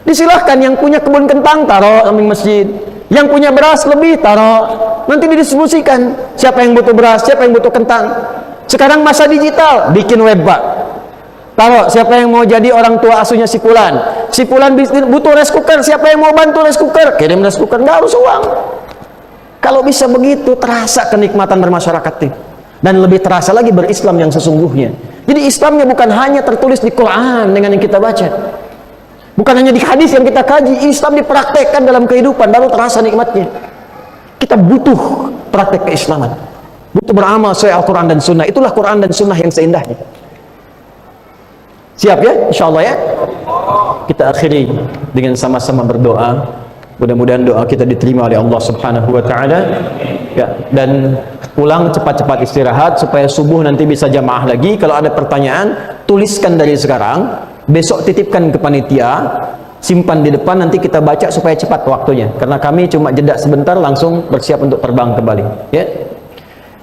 Disilahkan yang punya kebun kentang taruh samping masjid, yang punya beras lebih taruh, nanti didistribusikan. Siapa yang butuh beras, siapa yang butuh kentang. Sekarang masa digital, bikin web Pak. Taruh siapa yang mau jadi orang tua asuhnya si fulan. Si fulan butuh rice cooker, siapa yang mau bantu rice cooker, kirim rice cooker, nggak harus uang. Kalau bisa begitu, terasa kenikmatan bermasyarakat nih. Dan lebih terasa lagi berislam yang sesungguhnya. Jadi Islamnya bukan hanya tertulis di Quran dengan yang kita baca, bukan hanya di hadis yang kita kaji. Islam dipraktekkan dalam kehidupan, baru terasa nikmatnya. Kita butuh praktek keislaman, butuh beramal sesuai Al-Quran dan Sunnah. Itulah Quran dan Sunnah yang seindahnya. Siap ya? InsyaAllah ya. Kita akhiri dengan sama-sama berdoa. Mudah-mudahan doa kita diterima oleh Allah Subhanahu wa Ta'ala ya, dan pulang cepat-cepat istirahat supaya subuh nanti bisa jamaah lagi. Kalau ada pertanyaan, tuliskan dari sekarang, besok titipkan ke panitia, simpan di depan, nanti kita baca supaya cepat waktunya, karena kami cuma jeda sebentar langsung bersiap untuk terbang kembali ya.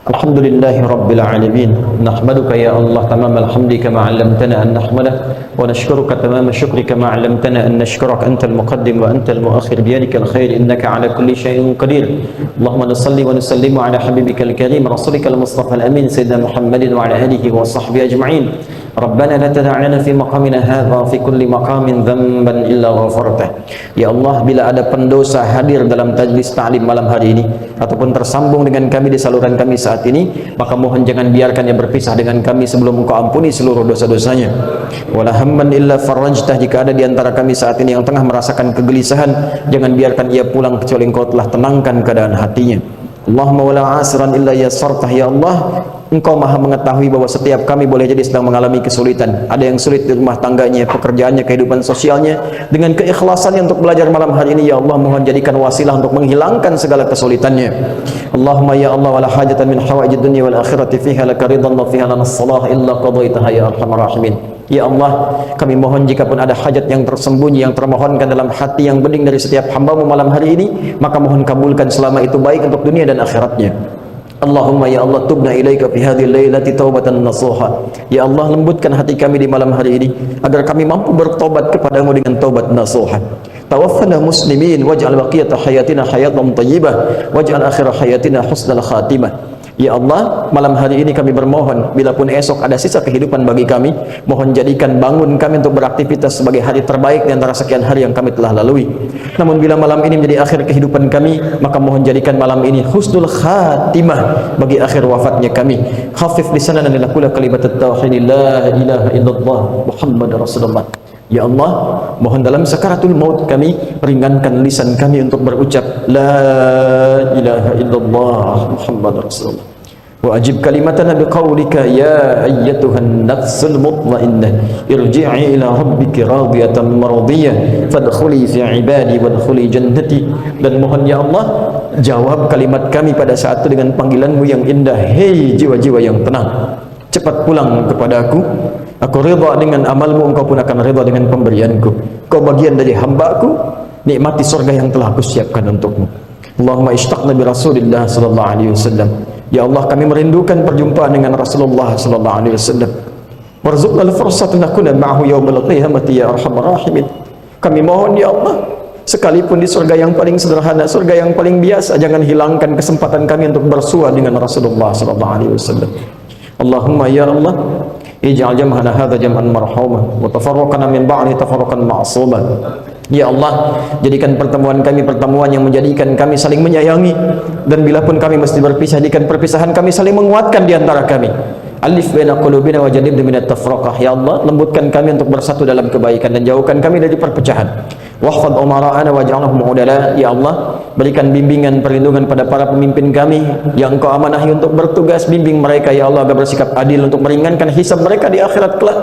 Alhamdulillahi Rabbil Alamin. Nahmaduka ya Allah tamamal hamdi kama 'allamtana an nahmadah, wa nashkuruka tamama syukri kama 'allamtana an nashkuraka antal muqaddim wa antal muakhir biyadikal khair innaka 'ala kulli syai'in qadir. Allahumma salli wa nusallimu 'ala habibikal karim rasulikal mustafa al amin sayyidina Muhammadin wa 'ala alihi wa sahbihi ajma'in. Rabbana la tada' lana fi maqamina hadha fi kulli maqamin dhanban illa ghafartah. Ya Allah, bila ada pendosa hadir dalam tajlis ta'lim malam hari ini, ataupun tersambung dengan kami di saluran kami saat ini, maka mohon jangan biarkan ia berpisah dengan kami sebelum Engkau ampuni seluruh dosa-dosanya. Wala hamman illa farajtah, jika ada di antara kami saat ini yang tengah merasakan kegelisahan, jangan biarkan ia pulang kecuali Engkau telah tenangkan keadaan hatinya. Allahumma wala asiran illa yassartah, ya Allah, Engkau maha mengetahui bahwa setiap kami boleh jadi sedang mengalami kesulitan. Ada yang sulit di rumah tangganya, pekerjaannya, kehidupan sosialnya. Dengan keikhlasannya untuk belajar malam hari ini, ya Allah, mohon jadikan wasilah untuk menghilangkan segala kesulitannya. Allahumma ya Allah, wala hajatan min hawaijid dunya wal akhirati fiha laka ridhan wa fiha lana salah illa qadaitaha ya arhamar rahimin. Ya Allah, kami mohon jika pun ada hajat yang tersembunyi, yang termohonkan dalam hati yang bening dari setiap hamba-Mu malam hari ini, maka mohon kabulkan selama itu baik untuk dunia dan akhiratnya. Allahumma ya Allah, tubna ilaika fi hadhihi lailati taubatan nasuha. Ya Allah, lembutkan hati kami di malam hari ini agar kami mampu bertobat kepadamu dengan taubat nasuha. Tawaffana muslimin waj'al baqiyata hayatina hayatan thayyibah waj'al akhir hayatina husnal khatimah. Ya Allah, malam hari ini kami bermohon, bila pun esok ada sisa kehidupan bagi kami, mohon jadikan bangun kami untuk beraktivitas sebagai hari terbaik di antara sekian hari yang kami telah lalui. Namun bila malam ini menjadi akhir kehidupan kami, maka mohon jadikan malam ini husnul khatimah bagi akhir wafatnya kami. Khafif lisanana lil kula kalimat at-tauhid la ilaha illallah Muhammad Rasulullah. Ya Allah, mohon dalam sakaratul maut kami ringankan lisan kami untuk berucap la ilaha illallah Muhammad Rasulullah. Wa ajib kalimatana biqaulika ya ayyatuhan nafsul mutmainnah irji'i ila rabbiki radiyatan maradiyah fadkhuli fi ibadi wadkhuli jannati. Dan mohon ya Allah, jawab kalimat kami pada saat itu dengan panggilan-Mu yang indah, hei jiwa-jiwa yang tenang, cepat pulang kepadaku. Aku rida dengan amalmu, engkau pun akan rida dengan pemberianku. Kau bagian dari hamba-Ku, nikmati surga yang telah Aku siapkan untukmu. Allahumma ishtaqna bi Rasulillah sallallahu alaihi wasallam. Ya Allah, kami merindukan perjumpaan dengan Rasulullah sallallahu alaihi wasallam. Warzuqna al-fursata nakuna ma'ahu yaumal qiyamati ya arhamar rahimin. Kami mohon ya Allah, sekalipun di surga yang paling sederhana, surga yang paling biasa, jangan hilangkan kesempatan kami untuk bersua dengan Rasulullah sallallahu alaihi wasallam. Allahumma ya Allah, ij'al jam'ana hadza jam'an marhuma wa tafarraqana min ba'di tafarruqan ma'suma. Ya Allah, jadikan pertemuan kami pertemuan yang menjadikan kami saling menyayangi, dan bila pun kami mesti berpisah, jadikan perpisahan kami saling menguatkan di antara kami. Alif baina qulubina wa jannibna minat tafraqah. Ya Allah, lembutkan kami untuk bersatu dalam kebaikan dan jauhkan kami dari perpecahan. Wahfadh umara'ana waj'alhum udala. Ya Allah, berikan bimbingan perlindungan pada para pemimpin kami yang Engkau amanahi untuk bertugas. Bimbing mereka ya Allah agar bersikap adil untuk meringankan hisab mereka di akhirat kelak.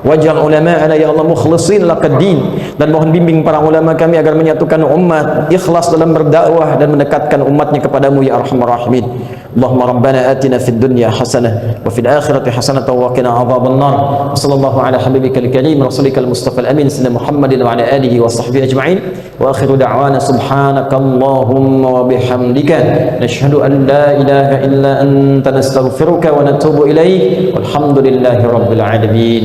Waj'al ulama'ana ya Allah mukhlisin laqad-din. Dan mohon bimbing para ulama kami agar menyatukan umat, ikhlas dalam berdakwah dan mendekatkan umatnya kepadamu ya arhamar rahimin. Allahumma rabbana atina fid dunya hasanah wa fil akhirati hasanah wa qina adzaban nar. Sallallahu ala habibikal karim rasulikal mustafa al amin sayyidina Muhammadin wa ala alihi wa sahbihi ajma'in. Wa akhiru da'wana subhanakallahumma wa bihamdika nashhadu an la ilaha illa anta nastaghfiruka wa natubu ilaik. Walhamdulillahi rabbil alamin.